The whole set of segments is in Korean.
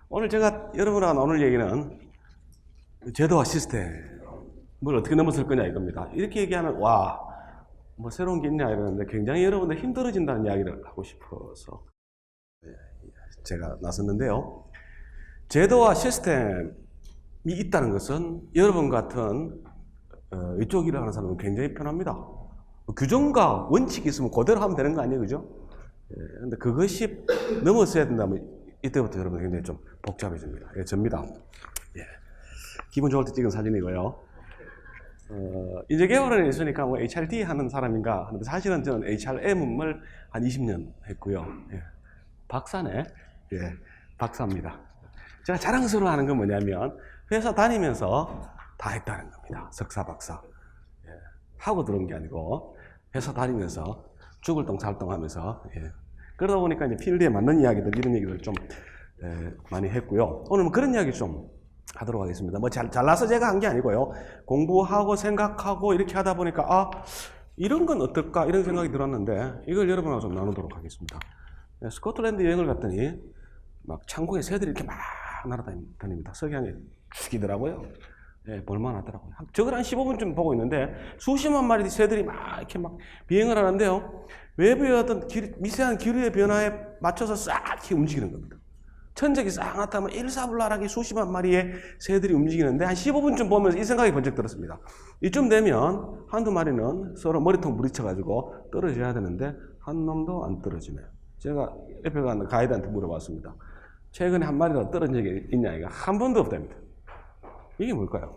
오늘 제가 여러분과 나눌 얘기는 제도와 시스템을 어떻게 넘어설 거냐 이겁니다. 이렇게 얘기하면 뭐 새로운 게 있냐 이러는데 굉장히 여러분들 힘들어진다는 이야기를 하고 싶어서 제가 나섰는데요. 제도와 시스템이 있다는 것은 여러분 같은 이쪽 일을 하는 사람은 굉장히 편합니다. 규정과 원칙이 있으면 그대로 하면 되는 거 아니에요, 그죠? 근데 그것이 넘어서야 된다면 이때부터 여러분 굉장히 좀 복잡해집니다. 접니다. 기분 좋을 때 찍은 사진이고요. 이제 개발에 있으니까 뭐 HRD 하는 사람인가 하는데 사실은 저는 HRM을 한 20년 했고요. 박사네. 박사입니다. 제가 자랑스러워하는 건 뭐냐면 회사 다니면서 다 했다는 겁니다. 석사, 박사. 하고 들어온 게 아니고 회사 다니면서 죽을 똥 살 똥 하면서 그러다 보니까 이제 필드에 맞는 이야기들 이런 얘기를 좀 많이 했고요. 오늘 뭐 그런 이야기 좀 하도록 하겠습니다. 뭐 잘나서 제가 한 게 아니고요. 공부하고 생각하고 이렇게 하다 보니까 이런 건 어떨까 이런 생각이 들었는데 이걸 여러분하고 좀 나누도록 하겠습니다. 스코틀랜드 여행을 갔더니 막 창고에 새들이 이렇게 막 날아다닙니다. 석양에 죽이더라고요. 볼만하더라고요. 저걸 한 15분쯤 보고 있는데 수십만 마리 새들이 막 이렇게 막 비행을 하는데요. 외부의 어떤 미세한 기류의 변화에 맞춰서 싹 이렇게 움직이는 겁니다. 천적이 싹 나타나면 일사불란하게 수십만 마리의 새들이 움직이는데 한 15분쯤 보면서 이 생각이 번쩍 들었습니다. 이쯤 되면 한두 마리는 서로 머리통 부딪혀가지고 떨어져야 되는데 한 놈도 안 떨어지네요. 제가 옆에 가는 가이드한테 물어봤습니다. 최근에 한 마리라도 떨어진 적이 있냐? 이거 한 번도 없답니다. 이게 뭘까요?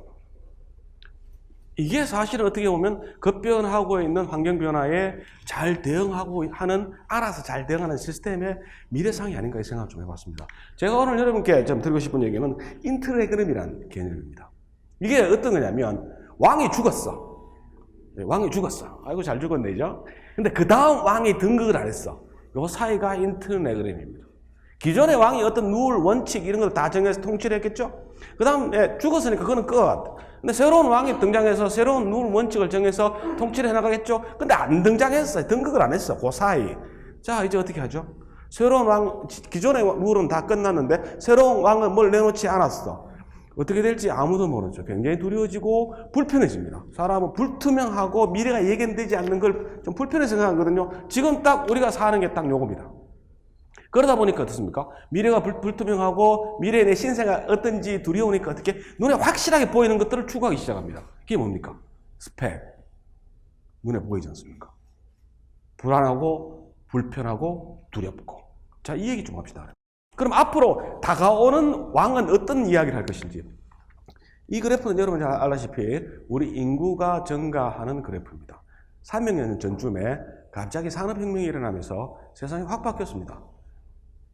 이게 사실은 어떻게 보면 급변하고 있는 환경 변화에 잘 대응하고 하는, 알아서 잘 대응하는 시스템의 미래상이 아닌가 이 생각을 좀 해봤습니다. 제가 오늘 여러분께 좀 드리고 싶은 얘기는 인트레그램이라는 개념입니다. 이게 어떤 거냐면 왕이 죽었어. 왕이 죽었어. 아이고 잘 죽었네, 죠? 근데 그 다음 왕이 등극을 안 했어. 요 사이가 인트레그램입니다. 기존의 왕이 어떤 룰, 원칙 이런 걸 다 정해서 통치를 했겠죠? 그 다음 죽었으니까 그거는 끝. 근데 새로운 왕이 등장해서 새로운 룰, 원칙을 정해서 통치를 해나가겠죠? 근데 안 등장했어요. 등극을 안 했어. 그 사이. 자, 이제 어떻게 하죠? 새로운 왕, 기존의 룰은 다 끝났는데 새로운 왕은 뭘 내놓지 않았어. 어떻게 될지 아무도 모르죠. 굉장히 두려워지고 불편해집니다. 사람은 불투명하고 미래가 예견되지 않는 걸 좀 불편해서 생각하거든요. 지금 딱 우리가 사는 게 딱 요겁니다. 그러다 보니까 어떻습니까? 미래가 불투명하고 미래의 내 신세가 어떤지 두려우니까 어떻게 눈에 확실하게 보이는 것들을 추구하기 시작합니다. 그게 뭡니까? 스펙. 눈에 보이지 않습니까? 불안하고 불편하고 두렵고. 자, 이 얘기 좀 합시다. 그럼 앞으로 다가오는 왕은 어떤 이야기를 할 것인지. 이 그래프는 여러분 잘 알다시피 우리 인구가 증가하는 그래프입니다. 300년 전쯤에 갑자기 산업혁명이 일어나면서 세상이 확 바뀌었습니다.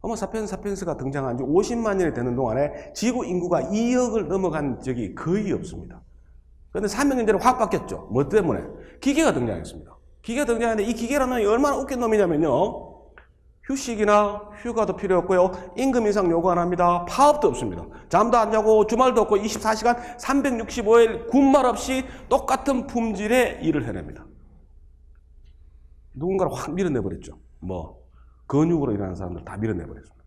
호모 사피엔스가 등장한 지 50만 년이 되는 동안에 지구 인구가 2억을 넘어간 적이 거의 없습니다. 그런데 300년 전에 확 바뀌었죠. 뭐 때문에? 기계가 등장했습니다. 기계가 등장했는데 이 기계라는 게 얼마나 웃긴 놈이냐면요. 휴식이나 휴가도 필요 없고요. 임금 인상 요구 안 합니다. 파업도 없습니다. 잠도 안 자고 주말도 없고 24시간 365일 군말 없이 똑같은 품질의 일을 해냅니다. 누군가를 확 밀어내버렸죠. 근육으로 일하는 사람들 다 밀어내버렸습니다.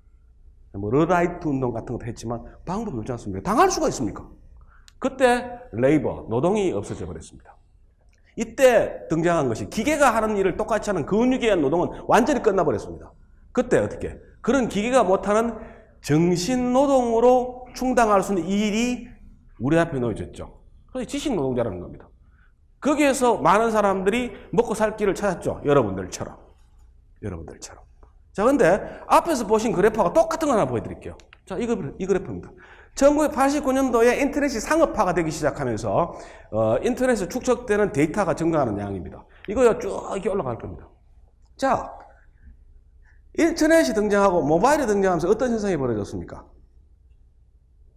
러라이트 운동 같은 것도 했지만 방법이 없지 않습니까? 당할 수가 있습니까? 그때 레이버, 노동이 없어져 버렸습니다. 이때 등장한 것이 기계가 하는 일을 똑같이 하는 근육에 의한 노동은 완전히 끝나버렸습니다. 그때 어떻게? 그런 기계가 못하는 정신노동으로 충당할 수 있는 일이 우리 앞에 놓여졌죠. 그래서 지식노동자라는 겁니다. 거기에서 많은 사람들이 먹고 살 길을 찾았죠. 여러분들처럼. 자, 근데 앞에서 보신 그래프가 똑같은 거 하나 보여드릴게요. 자, 이 그래프입니다. 1989년도에 인터넷이 상업화가 되기 시작하면서 인터넷에 축적되는 데이터가 증가하는 양입니다. 이거요 쭉 이렇게 올라갈 겁니다. 자, 인터넷이 등장하고 모바일이 등장하면서 어떤 현상이 벌어졌습니까?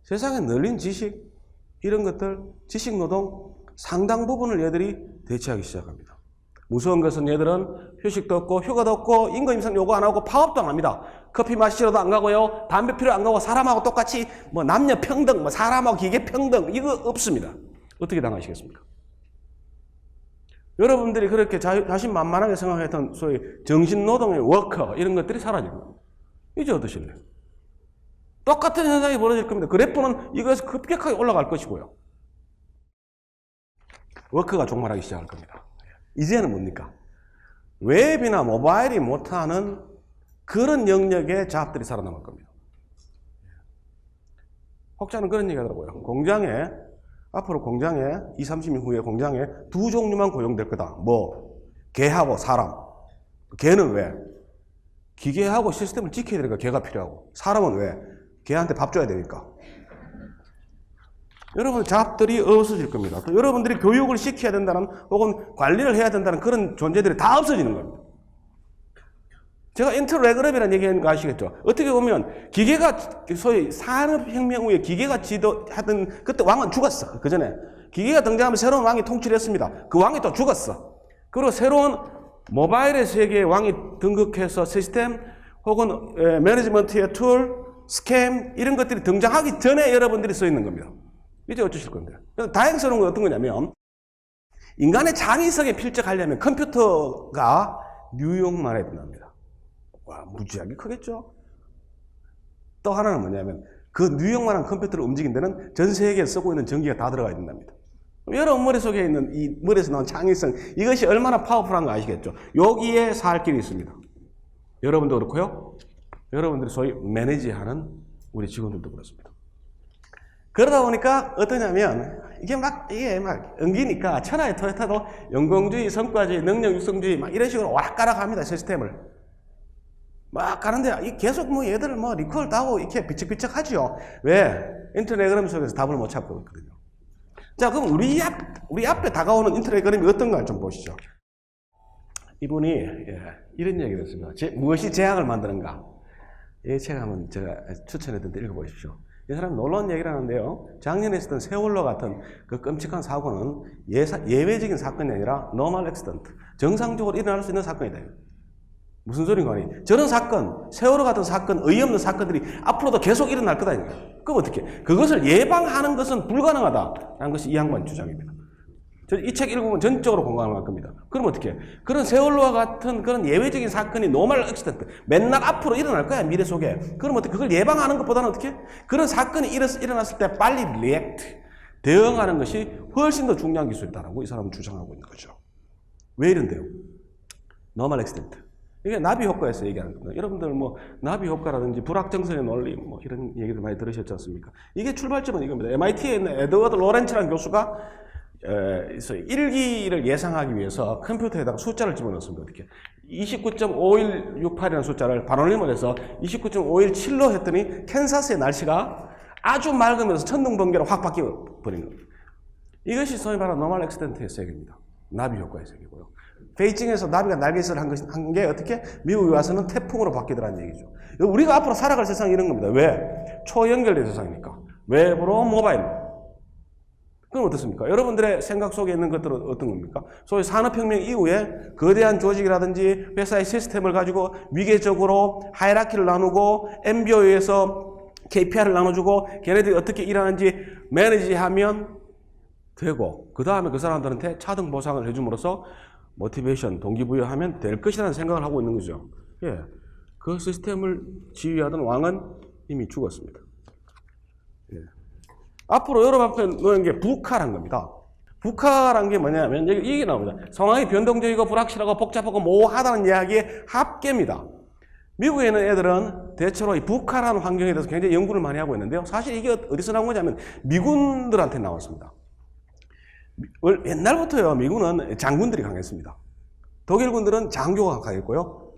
세상에 널린 지식, 이런 것들, 지식노동 상당 부분을 얘들이 대체하기 시작합니다. 무서운 것은 얘들은 휴식도 없고 휴가도 없고 임금 인상 요구 안 하고 파업도 안 합니다. 커피 마시러도 안 가고요. 담배 피러 안 가고 사람하고 똑같이 남녀 평등, 사람하고 기계 평등 이거 없습니다. 어떻게 당하시겠습니까? 여러분들이 그렇게 자신만만하게 생각했던 소위 정신노동의 워커 이런 것들이 사라집니다. 이제 어떠실래요? 똑같은 현상이 벌어질 겁니다. 그래프는 이것에서 급격하게 올라갈 것이고요. 워크가 종말하기 시작할 겁니다. 이제는 뭡니까? 웹이나 모바일이 못하는 그런 영역의 잡들이 살아남을 겁니다. 혹자는 그런 얘기 하더라고요. 앞으로 공장에 20, 30년 후에 공장에 두 종류만 고용될 거다. 뭐? 개하고 사람. 개는 왜? 기계하고 시스템을 지켜야 되니까 개가 필요하고, 사람은 왜? 개한테 밥 줘야 되니까. 여러분, 잡들이 없어질 겁니다. 또 여러분들이 교육을 시켜야 된다는, 혹은 관리를 해야 된다는 그런 존재들이 다 없어지는 겁니다. 제가 인터레그럽이라는 얘기하는 거 아시겠죠? 어떻게 보면 기계가, 소위 산업혁명 후에 기계가 지도하던, 그때 왕은 죽었어. 그 전에 기계가 등장하면 새로운 왕이 통치를 했습니다. 그 왕이 또 죽었어. 그리고 새로운 모바일의 세계의 왕이 등극해서 시스템 혹은 매니지먼트의 툴, 스캠 이런 것들이 등장하기 전에 여러분들이 서 있는 겁니다. 이제 어쩌실 건데요? 다행스러운 건 어떤 거냐면, 인간의 창의성에 필적하려면 컴퓨터가 뉴욕만 해야 된답니다. 와, 무지하게 크겠죠? 또 하나는 뭐냐면, 그 뉴욕만한 컴퓨터를 움직인 데는 전 세계에 쓰고 있는 전기가 다 들어가야 된답니다. 여러분 머릿속에 있는 이 머리에서 나온 창의성, 이것이 얼마나 파워풀한 거 아시겠죠? 여기에 살 길이 있습니다. 여러분도 그렇고요. 여러분들이 소위 매니지하는 우리 직원들도 그렇습니다. 그러다 보니까 어떠냐면, 이게 막 엉기니까 천하의 토요타도 영공주의, 성과주의, 능력 육성주의 막 이런 식으로 오락가락 합니다. 시스템을. 막 가는데, 계속 얘들 리콜도 하고 이렇게 비척비척 하죠. 왜? 인터넷그램 속에서 답을 못 찾고 있거든요. 자, 그럼 우리 앞에 다가오는 인터넷그램이 어떤가 좀 보시죠. 이분이, 이런 얘기를 했습니다. 무엇이 제약을 만드는가? 이 책 한번 제가 추천했는데 읽어보십시오. 이 사람이 놀라운 얘기를 하는데요. 작년에 있었던 세월호 같은 그 끔찍한 사고는 예외적인 사건이 아니라 normal accident. 정상적으로 일어날 수 있는 사건이다. 무슨 소린가 하니? 저런 사건, 세월호 같은 사건, 어이없는 사건들이 앞으로도 계속 일어날 거다. 그럼 어떻게? 그것을 예방하는 것은 불가능하다라는 것이 이 양반 주장입니다. 이 책 읽으면 전적으로 공감을 할 겁니다. 그럼 어떻게? 그런 세월호와 같은 그런 예외적인 사건이 노멀 액시던트, 맨날 앞으로 일어날 거야, 미래 속에. 그럼 어떻게? 그걸 예방하는 것보다는 어떻게? 그런 사건이 일어났을 때 빨리 리액트, 대응하는 것이 훨씬 더 중요한 기술이다라고 이 사람은 주장하고 있는 거죠. 왜 이런데요? 노멀 액시던트. 이게 나비 효과에서 얘기하는 겁니다. 여러분들 나비 효과라든지 불확정성의 논리 이런 얘기들 많이 들으셨지 않습니까? 이게 출발점은 이겁니다. MIT에 있는 에드워드 로렌츠라는 교수가 일기를 예상하기 위해서 컴퓨터에다가 숫자를 집어넣습니다. 어떻게? 29.5168이라는 숫자를 반올림을 해서 29.517로 했더니 캔사스의 날씨가 아주 맑으면서 천둥번개로 확 바뀌어버린 겁니다. 이것이 소위 말하는 노멀 액시던트의 세계입니다. 나비 효과의 세계고요. 베이징에서 나비가 날개짓을 한 게 어떻게? 미국에 와서는 태풍으로 바뀌더라는 얘기죠. 우리가 앞으로 살아갈 세상이 이런 겁니다. 왜? 초연결된 세상이니까. 웹으로 모바일로. 그럼 어떻습니까? 여러분들의 생각 속에 있는 것들은 어떤 겁니까? 소위 산업혁명 이후에 거대한 조직이라든지 회사의 시스템을 가지고 위계적으로 하이라키를 나누고 MBO에서 KPI를 나눠주고 걔네들이 어떻게 일하는지 매니지하면 되고, 그 다음에 그 사람들한테 차등 보상을 해줌으로써 모티베이션, 동기부여하면 될 것이라는 생각을 하고 있는 거죠. 예, 그 시스템을 지휘하던 왕은 이미 죽었습니다. 예. 앞으로 여러분 앞에 놓은 게 북화란 겁니다. 북화란 게 뭐냐면 이게 나옵니다. 상황이 변동적이고 불확실하고 복잡하고 모호하다는 이야기의 합계입니다. 미국에 있는 애들은 대체로 이 북화라는 환경에 대해서 굉장히 연구를 많이 하고 있는데요. 사실 이게 어디서 나온 거냐면 미군들한테 나왔습니다. 옛날부터요, 미군은 장군들이 강했습니다. 독일군들은 장교가 강했고요.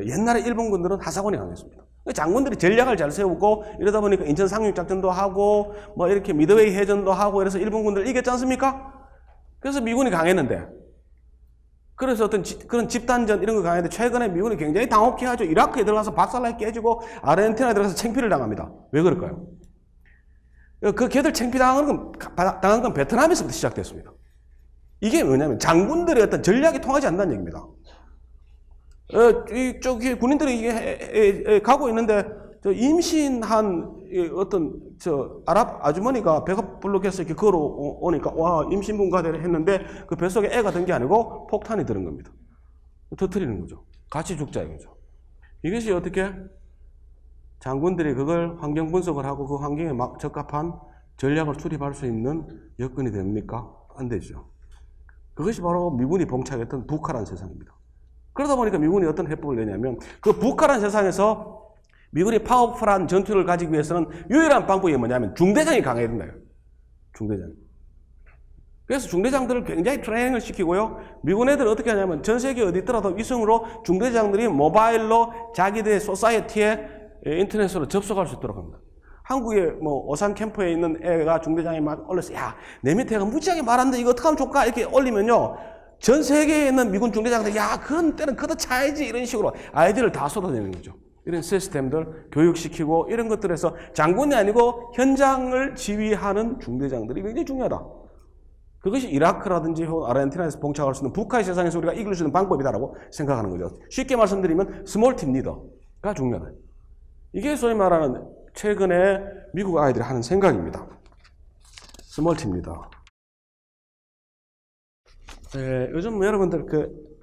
옛날에 일본군들은 하사관이 강했습니다. 장군들이 전략을 잘 세우고 이러다 보니까 인천 상륙작전도 하고 이렇게 미드웨이 해전도 하고 이래서 일본군들 이겼지 않습니까? 그래서 미군이 강했는데, 그래서 어떤 그런 집단전 이런 거 강했는데 최근에 미군이 굉장히 당혹해 하죠. 이라크에 들어가서 박살나게 깨지고 아르헨티나에 들어가서 창피를 당합니다. 왜 그럴까요? 그 걔들 창피당한 건 베트남에서부터 시작됐습니다. 이게 뭐냐면 장군들의 어떤 전략이 통하지 않는다는 얘기입니다. 이쪽에 군인들이 이게 가고 있는데 임신한 어떤 아랍 아주머니가 배가 불룩해서 이렇게 걸어오니까 와, 임신분가 했는데 그 뱃속에 애가 든 게 아니고 폭탄이 들은 겁니다. 터뜨리는 거죠. 같이 죽자 이거죠. 이것이 어떻게 장군들이 그걸 환경 분석을 하고 그 환경에 막 적합한 전략을 수립할 수 있는 여건이 됩니까? 안 되죠. 그것이 바로 미군이 봉착했던 북한한 세상입니다. 그러다 보니까 미군이 어떤 해법을 내냐면 그 북한한 세상에서 미군이 파워풀한 전투를 가지기 위해서는 유일한 방법이 뭐냐면 중대장이 강해야 된다. 중대장. 그래서 중대장들을 굉장히 트레이닝을 시키고요. 미군 애들은 어떻게 하냐면 전 세계 어디 있더라도 위성으로 중대장들이 모바일로 자기들의 소사이어티에 인터넷으로 접속할 수 있도록 합니다. 한국에 뭐 오산 캠프에 있는 애가 중대장이 막 올려서 야, 내 밑에 애가 무지하게 말하는데 이거 어떻게 하면 좋을까? 이렇게 올리면요. 전 세계에 있는 미군 중대장들 야, 그건 때는 걷어차야지 이런 식으로 아이디어를 다 쏟아내는 거죠. 이런 시스템들 교육시키고 이런 것들에서 장군이 아니고 현장을 지휘하는 중대장들이 굉장히 중요하다. 그것이 이라크라든지 아르헨티나에서 봉착할 수 있는 북한의 세상에서 우리가 이길 수 있는 방법이다라고 생각하는 거죠. 쉽게 말씀드리면 스몰팀 리더가 중요하다. 이게 소위 말하는 최근에 미국 아이들이 하는 생각입니다. 스몰팀 리더. 요즘 여러분들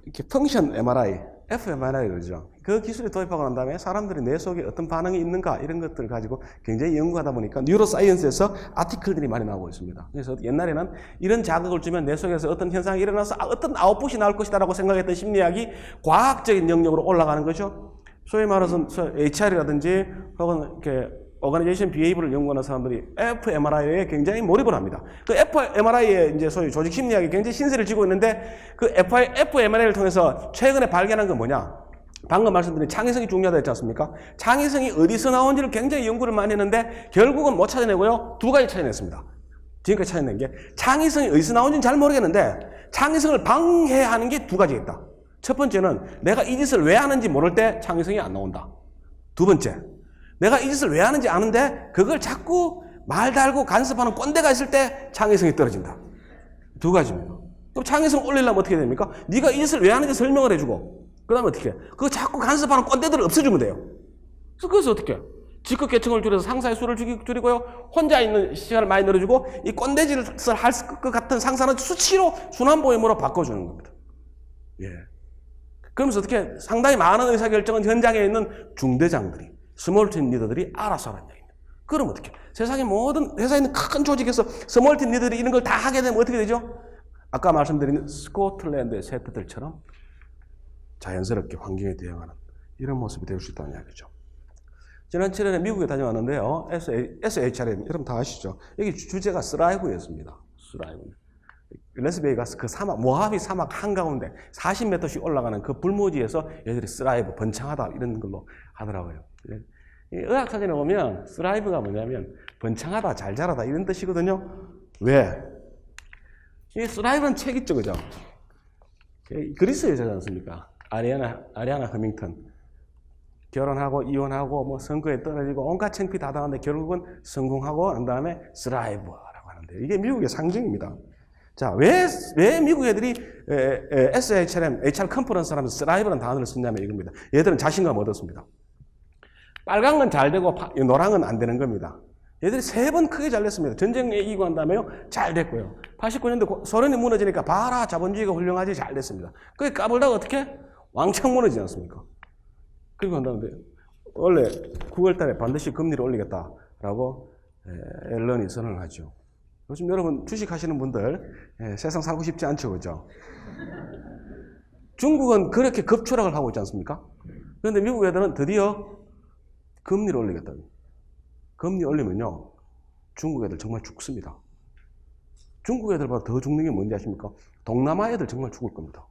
이렇게 펑션 MRI, fMRI 그러죠. 그 기술이 도입하고 난 다음에 사람들이 뇌 속에 어떤 반응이 있는가 이런 것들을 가지고 굉장히 연구하다 보니까 뉴로사이언스에서 아티클들이 많이 나오고 있습니다. 그래서 옛날에는 이런 자극을 주면 뇌 속에서 어떤 현상이 일어나서 어떤 아웃풋이 나올 것이다라고 생각했던 심리학이 과학적인 영역으로 올라가는 거죠. 소위 말해서 HR이라든지 혹은 이렇게 오가니제이션 비헤이브를 연구하는 사람들이 fMRI에 굉장히 몰입을 합니다. 그 fMRI의 이제 소위 조직 심리학이 굉장히 신세를 지고 있는데 그 fMRI를 통해서 최근에 발견한 건 뭐냐? 방금 말씀드린 창의성이 중요하다 했지 않습니까? 창의성이 어디서 나온지를 굉장히 연구를 많이 했는데 결국은 못 찾아내고요. 두 가지 찾아냈습니다. 지금까지 찾아낸 게 창의성이 어디서 나온지는 잘 모르겠는데 창의성을 방해하는 게 두 가지가 있다. 첫 번째는 내가 이 짓을 왜 하는지 모를 때 창의성이 안 나온다. 두 번째, 내가 이 짓을 왜 하는지 아는데 그걸 자꾸 말 달고 간섭하는 꼰대가 있을 때 창의성이 떨어진다. 두 가지입니다. 그럼 창의성 올리려면 어떻게 됩니까? 네가 이 짓을 왜 하는지 설명을 해주고 그 다음에 어떻게 해? 그거 자꾸 간섭하는 꼰대들을 없애주면 돼요. 그래서 어떻게 해? 직급 계층을 줄여서 상사의 수를 줄이고요. 혼자 있는 시간을 많이 늘어주고 이 꼰대짓을 할 것 같은 상사는 수치로 순환보험으로 바꿔주는 겁니다. 예. 그러면서 어떻게 상당히 많은 의사결정은 현장에 있는 중대장들이 스몰팀 리더들이 알아서 하는 얘기입니다. 그럼 어떻게? 세상의 모든 회사에 있는 큰 조직에서 스몰팀 리더들이 이런 걸 다 하게 되면 어떻게 되죠? 아까 말씀드린 스코틀랜드의 세트들처럼 자연스럽게 환경에 대응하는 이런 모습이 될 수 있다는 이야기죠. 지난 7월에 미국에 다녀왔는데요. SHRM, 여러분 다 아시죠? 여기 주제가 스라이브였습니다. 스라이브. 레스베이가스 그 사막, 모하비 사막 한가운데 40m씩 올라가는 그 불모지에서 얘들이 스라이브, 번창하다 이런 걸로 하더라고요. 이 의학사전에 보면 스라이브가 뭐냐면 번창하다, 잘 자라다 이런 뜻이거든요. 왜? 이 스라이브는 책 있죠, 그죠? 그리스 여자지 않습니까? 아리아나 허밍턴. 결혼하고 이혼하고 뭐 선거에 떨어지고 온갖 창피 다 당하는데 결국은 성공하고 난 다음에 스라이브라고 하는데 이게 미국의 상징입니다. 자, 왜 미국 애들이 SHRM, HR 컨퍼런스 하면서 스라이브라는 단어를 쓰냐면 이겁니다. 얘들은 자신감 얻었습니다. 빨간 건 잘 되고 노란 건 안 되는 겁니다. 얘들이 3번 크게 잘 됐습니다. 전쟁에 이기고 한 다음에요. 잘 됐고요. 89년도 소련이 무너지니까 봐라 자본주의가 훌륭하지 잘 됐습니다. 그게 까불다가 어떻게? 왕창 무너지지 않습니까? 그리고 한 다음에 원래 9월 달에 반드시 금리를 올리겠다라고 앨런이 선언을 하죠. 요즘 여러분 주식 하시는 분들 세상 살고 싶지 않죠, 그죠? 중국은 그렇게 급추락을 하고 있지 않습니까? 그런데 미국 애들은 드디어 금리를 올리겠다. 금리 올리면요, 중국 애들 정말 죽습니다. 중국 애들보다 더 죽는 게 뭔지 아십니까? 동남아 애들 정말 죽을 겁니다.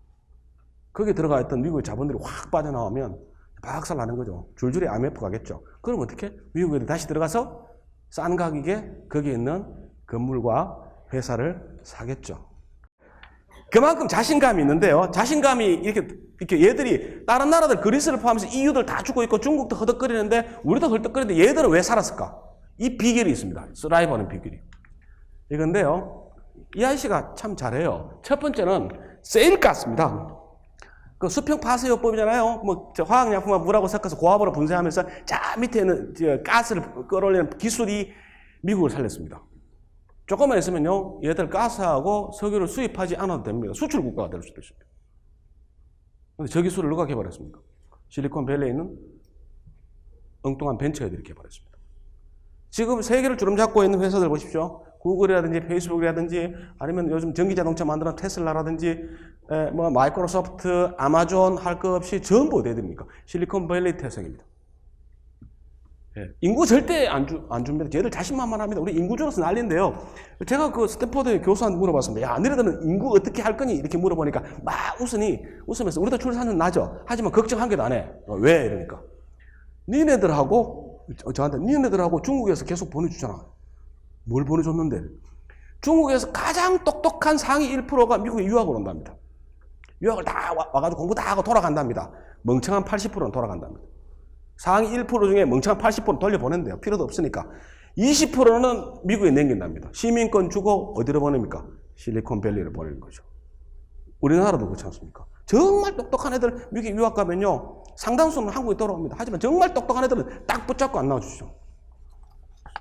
거기에 들어가 있던 미국의 자본들이 확 빠져나오면 박살 나는 거죠. 줄줄이 IMF 가겠죠. 그럼 어떻게? 미국 애들 다시 들어가서 싼 가격에 거기에 있는 건물과 회사를 사겠죠. 그만큼 자신감이 있는데요. 자신감이 이렇게 얘들이 다른 나라들 그리스를 포함해서 EU들 다 죽고 있고 중국도 허덕거리는데 우리도 허덕거리는데 얘들은 왜 살았을까? 이 비결이 있습니다. 스라이브하는 비결이. 이건데요. 이 아저씨가 참 잘해요. 첫 번째는 세일가스입니다. 그 수평 파쇄요법이잖아요. 뭐 화학약품과 물하고 섞어서 고압으로 분쇄하면서 자 밑에 있는 가스를 끌어올리는 기술이 미국을 살렸습니다. 조금만 있으면요, 얘들 가스하고 석유를 수입하지 않아도 됩니다. 수출 국가가 될 수도 있습니다. 근데 저 기술을 누가 개발했습니까? 실리콘밸리에 있는 엉뚱한 벤처애들이 개발했습니다. 지금 세계를 주름잡고 있는 회사들 보십시오. 구글이라든지 페이스북이라든지 아니면 요즘 전기자동차 만드는 테슬라라든지 뭐 마이크로소프트, 아마존 할 것 없이 전부 어디입니까? 실리콘밸리 태생입니다. 인구 절대 안 줍니다. 쟤들 자신만만합니다. 우리 인구 줄어서 난리인데요. 제가 그 스탠포드 교수한테 물어봤습니다. 야, 너희들은 인구 어떻게 할 거니? 이렇게 물어보니까 막 웃으면서 우리도 출산율 낮아. 하지만 걱정 한 개도 안 해. 왜? 이러니까. 니네들하고 중국에서 계속 보내주잖아. 뭘 보내줬는데? 중국에서 가장 똑똑한 상위 1%가 미국에 유학을 온답니다. 유학을 다 와가지고 공부 다 하고 돌아간답니다. 멍청한 80%는 돌아간답니다. 상위 1% 중에 멍청한 80% 돌려보낸대요. 필요도 없으니까. 20%는 미국에 남긴답니다. 시민권 주고 어디로 보냅니까? 실리콘밸리를 보내는 거죠. 우리나라도 그렇지 않습니까? 정말 똑똑한 애들 미국에 유학 가면요. 상당수는 한국에 돌아옵니다. 하지만 정말 똑똑한 애들은 딱 붙잡고 안 나와주시죠.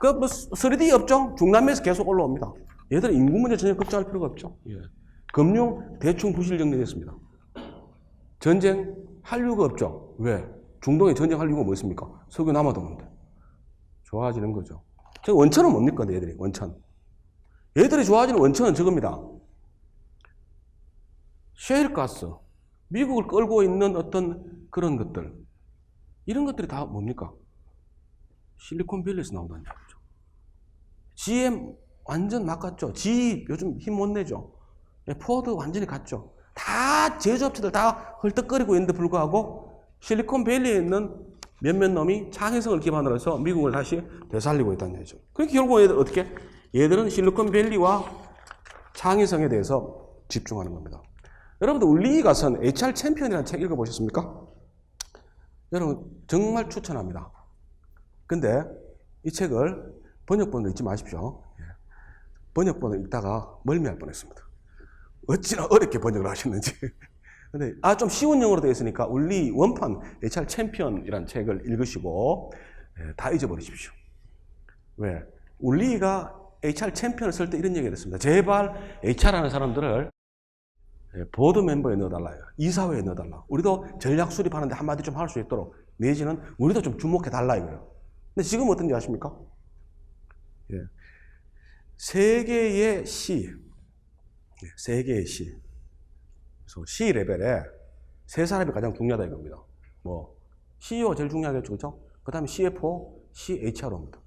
그 뭐 3D 업종 중남미에서 계속 올라옵니다. 얘들은 인구 문제 전혀 걱정할 필요가 없죠. 예. 금융 대충 부실 정리됐습니다. 전쟁 한류가 없죠. 왜? 중동에 전쟁할 이유가 뭐 있습니까? 석유 남아도 없는데. 좋아지는 거죠. 저 원천은 뭡니까, 얘들이? 원천. 얘들이 좋아지는 원천은 저겁니다. 셰일가스. 미국을 끌고 있는 어떤 그런 것들. 이런 것들이 다 뭡니까? 실리콘밸리에서 나온다는 얘기죠. GM 완전 막갔죠. GE 요즘 힘 못 내죠. 포드 완전히 갔죠. 다 제조업체들 다 헐떡거리고 있는데 불구하고 실리콘밸리에 있는 몇몇 놈이 창의성을 기반으로 해서 미국을 다시 되살리고 있다는 얘기죠. 그러니까 결국 얘들은 실리콘밸리와 창의성에 대해서 집중하는 겁니다. 여러분들 울리가 쓴 HR 챔피언이라는 책 읽어보셨습니까? 여러분 정말 추천합니다. 근데 이 책을 번역본을 읽지 마십시오. 번역본을 읽다가 멀미할 뻔했습니다. 어찌나 어렵게 번역을 하셨는지. 근데 좀 쉬운 영어로 되어 있으니까 울리 원판 HR 챔피언이라는 책을 읽으시고 다 잊어버리십시오. 왜? 울리가 HR 챔피언을 쓸 때 이런 얘기를 했습니다. 제발 HR하는 사람들을 보드 멤버에 넣어달라요. 이사회에 넣어달라. 우리도 전략 수립하는데 한마디 좀 할 수 있도록 내지는 우리도 좀 주목해달라 이거예요. 근데 지금 어떤지 아십니까? 예. 세계의 C. 그래서 C 레벨에 세 사람이 가장 중요하다 이겁니다. 뭐 CEO가 제일 중요하겠죠, 그렇죠? 그 다음에 CFO, CHRO입니다.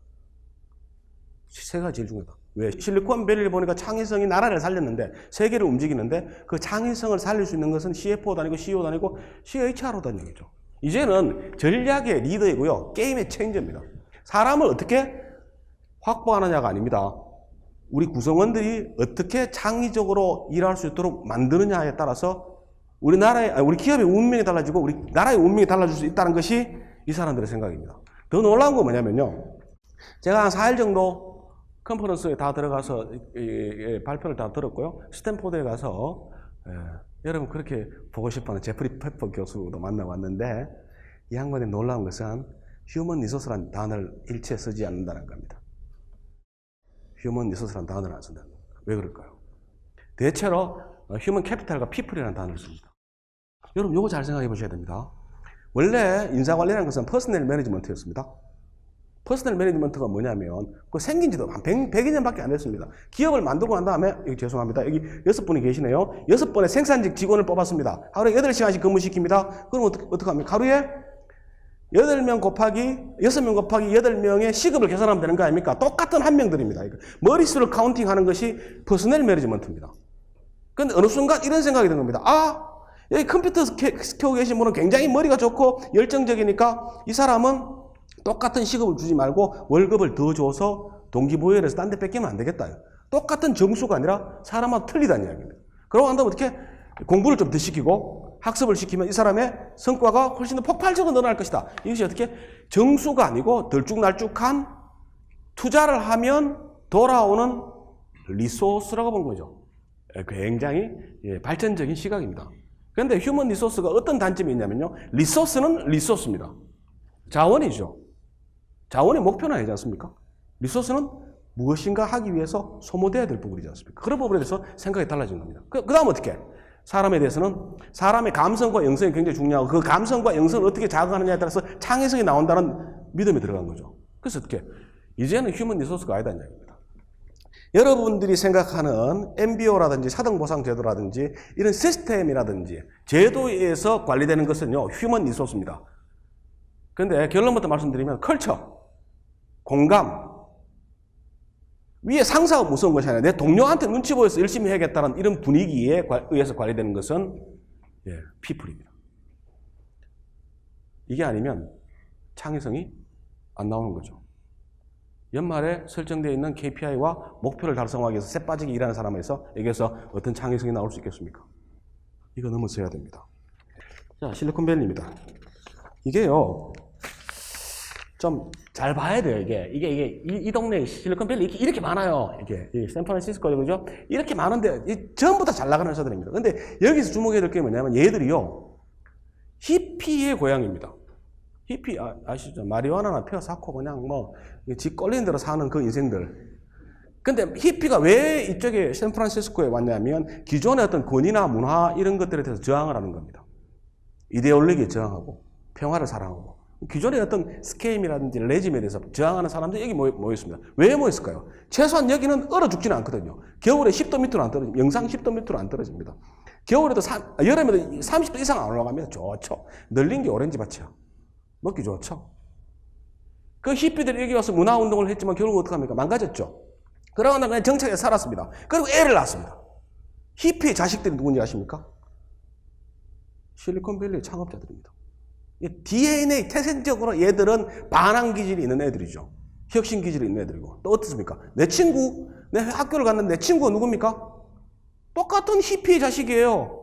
세 가지 제일 중요하다. 왜? 실리콘밸리를 보니까 창의성이 나라를 살렸는데 세계를 움직이는데 그 창의성을 살릴 수 있는 것은 CFO도 아니고 CEO도 아니고 CHRO다는 얘기죠. 이제는 전략의 리더이고요. 게임의 체인저입니다. 사람을 어떻게 확보하느냐가 아닙니다. 우리 구성원들이 어떻게 창의적으로 일할 수 있도록 만드느냐에 따라서 우리 기업의 운명이 달라지고 우리 나라의 운명이 달라질 수 있다는 것이 이 사람들의 생각입니다. 더 놀라운 건 뭐냐면요. 제가 한 4일 정도 컨퍼런스에 다 들어가서 발표를 다 들었고요. 스탠포드에 가서 여러분 그렇게 보고 싶어하는 제프리 페퍼 교수도 만나왔는데 이 양반의 놀라운 것은 휴먼 리소스라는 단어를 일체 쓰지 않는다는 겁니다. 휴먼 리소스라는 단어를 안 쓴다는 겁니다. 왜 그럴까요? 대체로 휴먼 캐피탈과 피플이라는 단어를 씁니다. 여러분 이거 잘 생각해 보셔야 됩니다. 원래 인사관리라는 것은 퍼스널 매니지먼트였습니다. 퍼스널 매니지먼트가 뭐냐면 그 생긴 지도 한 100여년밖에 안 됐습니다. 기업을 만들고 난 다음에 죄송합니다. 여기 6분이 계시네요. 6번의 생산직 직원을 뽑았습니다. 하루에 8시간씩 근무시킵니다. 그럼 어떻게 합니까? 하루에 6명 곱하기 8명의 시급을 계산하면 되는 거 아닙니까? 똑같은 한 명들입니다. 머릿수를 카운팅하는 것이 퍼스널 매니지먼트입니다. 그런데 어느 순간 이런 생각이 든 겁니다. 여기 컴퓨터 켜고 계신 분은 굉장히 머리가 좋고 열정적이니까 이 사람은 똑같은 시급을 주지 말고 월급을 더 줘서 동기부여를 해서 딴 데 뺏기면 안 되겠다. 똑같은 점수가 아니라 사람마다 틀리다는 이야기입니다. 그러고 난 다음에 어떻게 공부를 좀 더 시키고 학습을 시키면 이 사람의 성과가 훨씬 더 폭발적으로 늘어날 것이다. 이것이 어떻게 정수가 아니고 덜쭉날쭉한 투자를 하면 돌아오는 리소스라고 본 거죠. 굉장히 발전적인 시각입니다. 그런데 휴먼 리소스가 어떤 단점이 있냐면요. 리소스는 리소스입니다. 자원이죠. 자원의 목표는 아니지 않습니까? 리소스는 무엇인가 하기 위해서 소모돼야 될 부분이지 않습니까? 그런 부분에 대해서 생각이 달라진 겁니다. 그 다음 어떻게? 사람에 대해서는 사람의 감성과 영성이 굉장히 중요하고 그 감성과 영성을 어떻게 자극하느냐에 따라서 창의성이 나온다는 믿음이 들어간 거죠. 그래서 어떻게? 이제는 휴먼 리소스가 아니다 이야기입니다. 여러분들이 생각하는 MBO라든지 사등보상제도라든지 이런 시스템이라든지 제도에 의해서 관리되는 것은요, 휴먼 리소스입니다. 그런데 결론부터 말씀드리면 컬처, 공감, 위에 상사가 무서운 것이 아니라 내 동료한테 눈치 보여서 열심히 해야겠다는 이런 분위기에 의해서 관리되는 것은 피플입니다. 이게 아니면 창의성이 안 나오는 거죠. 연말에 설정되어 있는 KPI와 목표를 달성하기 위해서 새 빠지게 일하는 사람에서 여기에서 어떤 창의성이 나올 수 있겠습니까? 이거 넘어서야 됩니다. 자, 실리콘밸리입니다. 이게요, 좀 잘 봐야 돼요. 이 동네 실리콘밸리 이렇게 많아요. 이 샌프란시스코, 그죠? 이렇게 많은데 전부 다 잘 나가는 회사들입니다. 근데 여기서 주목해야 될 게 뭐냐면 얘들이요, 히피의 고향입니다. 히피 아시죠? 마리화나나 펴 쌓고 그냥 뭐 집 꼴리는 대로 사는 그 인생들. 근데 히피가 왜 이쪽에 샌프란시스코에 왔냐면 기존의 어떤 권위나 문화 이런 것들에 대해서 저항을 하는 겁니다. 이데올로기에 저항하고 평화를 사랑하고 기존의 어떤 스케임이라든지 레짐에 대해서 저항하는 사람들이 여기 모였습니다. 왜 모였을까요? 최소한 여기는 얼어 죽지는 않거든요. 겨울에 10도 밑으로 안 떨어집니다. 영상 10도 밑으로 안 떨어집니다. 겨울에도 여름에도 30도 이상 안 올라갑니다. 좋죠. 널린 게 오렌지 밭이야. 먹기 좋죠. 그 히피들이 여기 와서 문화운동을 했지만 결국 어떡합니까? 망가졌죠. 그러고 나서 그냥 정착해서 살았습니다. 그리고 애를 낳았습니다. 히피의 자식들이 누군지 아십니까? 실리콘밸리의 창업자들입니다. DNA, 태생적으로 얘들은 반항 기질이 있는 애들이죠. 혁신 기질이 있는 애들이고. 또 어떻습니까? 내 친구, 내 학교를 갔는데 내 친구가 누굽니까? 똑같은 히피의 자식이에요.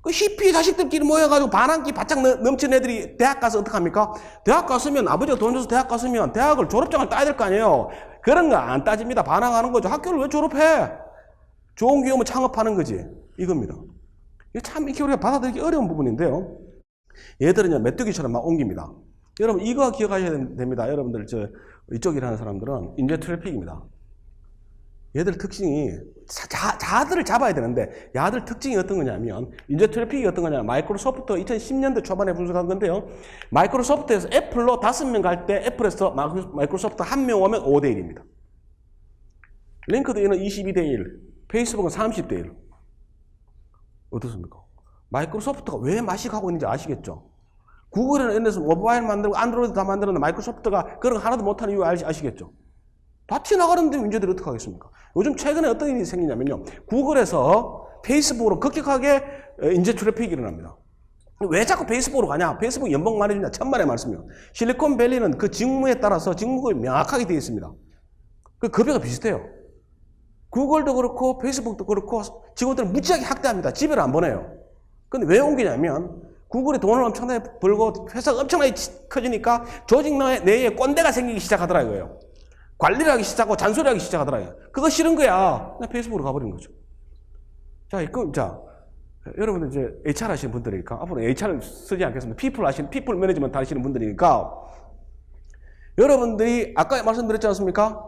그 히피 자식들끼리 모여가지고 반항기 바짝 넘치는 애들이 대학 가서 어떡합니까? 대학 갔으면 아버지가 돈 줘서 대학 갔으면 대학을 졸업장을 따야 될 거 아니에요. 그런 거 안 따집니다. 반항하는 거죠. 학교를 왜 졸업해? 좋은 기회면 창업하는 거지. 이겁니다. 이게 참 이렇게 우리가 받아들이기 어려운 부분인데요. 얘들은요, 메뚜기처럼 막 옮깁니다. 여러분, 이거 기억하셔야 됩니다. 여러분들, 이쪽 일하는 사람들은 인재 트래픽입니다. 얘들 특징이, 자들을 잡아야 되는데, 야들 특징이 어떤 거냐면, 인재 트래픽이 어떤 거냐면, 마이크로소프트 2010년대 초반에 분석한 건데요. 마이크로소프트에서 애플로 5명 갈 때, 애플에서 마이크로소프트 1명 오면 5대1입니다. 링크드인은 22대1, 페이스북은 30대1. 어떻습니까? 마이크로소프트가 왜 마식하고 있는지 아시겠죠? 구글은 옛날에 모바일 만들고 안드로이드 다 만들었는데 마이크로소프트가 그런 거 하나도 못하는 이유 아시겠죠? 다 튀어나가는데 문제들이 어떻게 하겠습니까? 요즘 최근에 어떤 일이 생기냐면요. 구글에서 페이스북으로 급격하게 인재 트래픽이 일어납니다. 왜 자꾸 페이스북으로 가냐? 페이스북 연봉 많이 주냐? 천만의 말씀이요. 실리콘밸리는 그 직무에 따라서 직무가 명확하게 되어 있습니다. 그 급여가 비슷해요. 구글도 그렇고 페이스북도 그렇고 직원들을 무지하게 학대합니다. 집에를 안 보내요. 근데 왜 옮기냐면 구글이 돈을 엄청나게 벌고 회사가 엄청나게 커지니까 조직 내에 꼰대가 생기기 시작하더라 이거예요. 관리를 하기 시작하고 잔소리하기 시작하더라. 그거 싫은 거야. 그냥 페이스북으로 가버리는 거죠. 자, 여러분들 이제 HR 하시는 분들이니까 앞으로 HR 쓰지 않겠습니다. 피플 매니지먼트 하시는 분들이니까 여러분들이 아까 말씀드렸지 않습니까?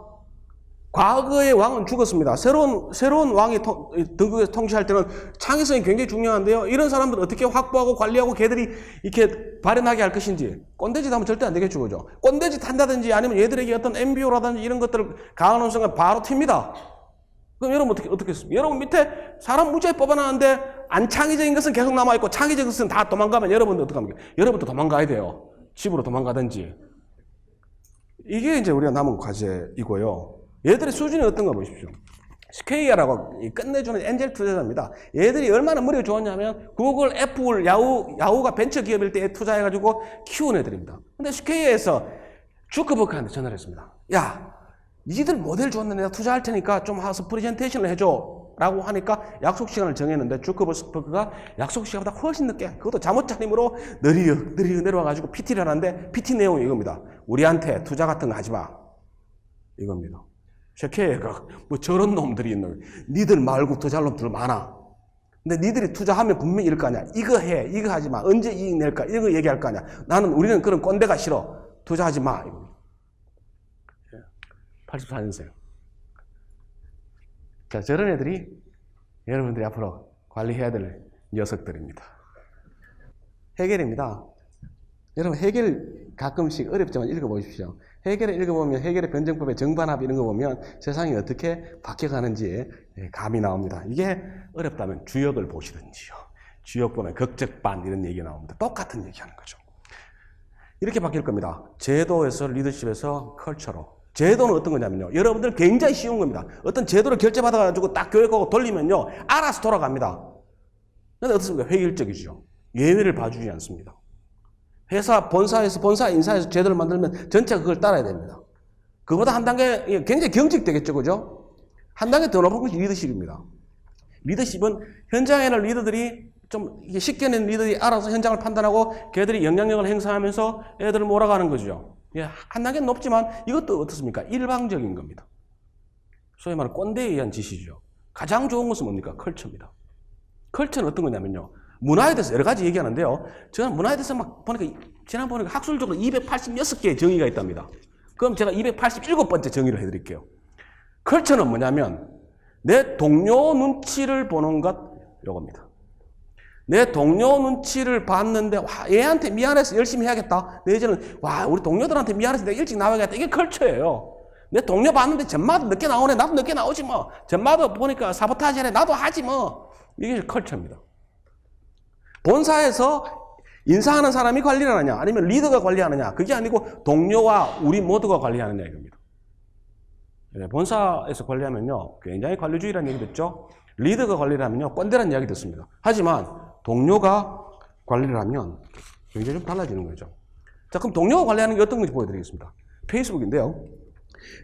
과거의 왕은 죽었습니다. 새로운 왕이 등극에서 통치할 때는 창의성이 굉장히 중요한데요. 이런 사람들 어떻게 확보하고 관리하고 걔들이 이렇게 발현하게 할 것인지 꼰대짓 하면 절대 안 되겠죠. 그죠? 꼰대짓 한다든지 아니면 얘들에게 어떤 MBO라든지 이런 것들을 강화하는 순간 바로 튑니다. 그럼 여러분 어떻게 했습니까? 여러분 밑에 사람 무지하게 뽑아놨는데 안 창의적인 것은 계속 남아있고 창의적인 것은 다 도망가면 여러분들 어떡합니까? 여러분도 도망가야 돼요. 집으로 도망가든지. 이게 이제 우리가 남은 과제이고요. 얘들의 수준이 어떤가 보십시오. 스퀘어라고 끝내주는 엔젤 투자자입니다. 얘들이 얼마나 머리가 좋았냐면 구글, 애플, 야후가 벤처 기업일 때 투자해가지고 키운 애들입니다. 근데 스퀘어에서 주커버크한테 전화를 했습니다. 야, 니들 모델 좋았는데 내가 투자할 테니까 좀 와서 프레젠테이션을 해줘 라고 하니까 약속 시간을 정했는데 주커버크가 약속 시간보다 훨씬 늦게 그것도 잠옷차림으로 느리게 내려와가지고 PT를 하는데 PT 내용이 이겁니다. 우리한테 투자 같은 거 하지 마. 이겁니다. 셰케가 뭐 저런 놈들이 있는 니들 말고 더 잘 놈들 많아. 근데 니들이 투자하면 분명히 이럴 거 아니야. 이거 해, 이거 하지 마. 언제 이익 낼까? 이런 거 얘기할 거 아니야. 우리는 그런 꼰대가 싫어. 투자하지 마. 84년생. 자, 저런 애들이 여러분들이 앞으로 관리해야 될 녀석들입니다. 해결입니다. 여러분 해겔 가끔씩 어렵지만 읽어보십시오. 해겔을 읽어보면 해겔의 변증법의 정반합 이런 거 보면 세상이 어떻게 바뀌어가는지 감이 나옵니다. 이게 어렵다면 주역을 보시든지요. 주역 보면 극적반 이런 얘기가 나옵니다. 똑같은 얘기하는 거죠. 이렇게 바뀔 겁니다. 제도에서 리더십에서 컬처로. 제도는 어떤 거냐면요. 여러분들 굉장히 쉬운 겁니다. 어떤 제도를 결제받아가지고 딱 교육하고 돌리면요. 알아서 돌아갑니다. 근데 어떻습니까? 획일적이죠. 예외를 봐주지 않습니다. 회사, 본사 인사에서 제도를 만들면 전체가 그걸 따라야 됩니다. 그보다 한 단계 굉장히 경직되겠죠. 그죠? 한 단계 더 높은 것이 리더십입니다. 리더십은 현장에 있는 리더들이 좀 쉽게 낸 리더들이 알아서 현장을 판단하고 걔들이 영향력을 행사하면서 애들을 몰아가는 거죠. 한 단계는 높지만 이것도 어떻습니까? 일방적인 겁니다. 소위 말하는 꼰대에 의한 지시죠. 가장 좋은 것은 뭡니까? 컬처입니다. 컬처는 어떤 거냐면요. 문화에 대해서 여러 가지 얘기하는데요. 제가 문화에 대해서 막 보니까, 지난번에 학술적으로 286개의 정의가 있답니다. 그럼 제가 287번째 정의를 해드릴게요. 컬처는 뭐냐면, 내 동료 눈치를 보는 것, 요겁니다. 내 동료 눈치를 봤는데, 와, 얘한테 미안해서 열심히 해야겠다. 내지는, 와, 우리 동료들한테 미안해서 내가 일찍 나와야겠다. 이게 컬처예요. 내 동료 봤는데, 전마도 늦게 나오네. 나도 늦게 나오지 뭐. 전마도 보니까 사보타지 하네. 나도 하지 뭐. 이게 컬처입니다. 본사에서 인사하는 사람이 관리를 하느냐, 아니면 리더가 관리하느냐, 그게 아니고 동료와 우리 모두가 관리하느냐 이겁니다. 본사에서 관리하면요, 굉장히 관료주의라는 얘기 듣죠? 리더가 관리를 하면요, 꼰대라는 이야기 듣습니다. 하지만 동료가 관리를 하면 굉장히 좀 달라지는 거죠. 자, 그럼 동료가 관리하는 게 어떤 건지 보여드리겠습니다. 페이스북인데요.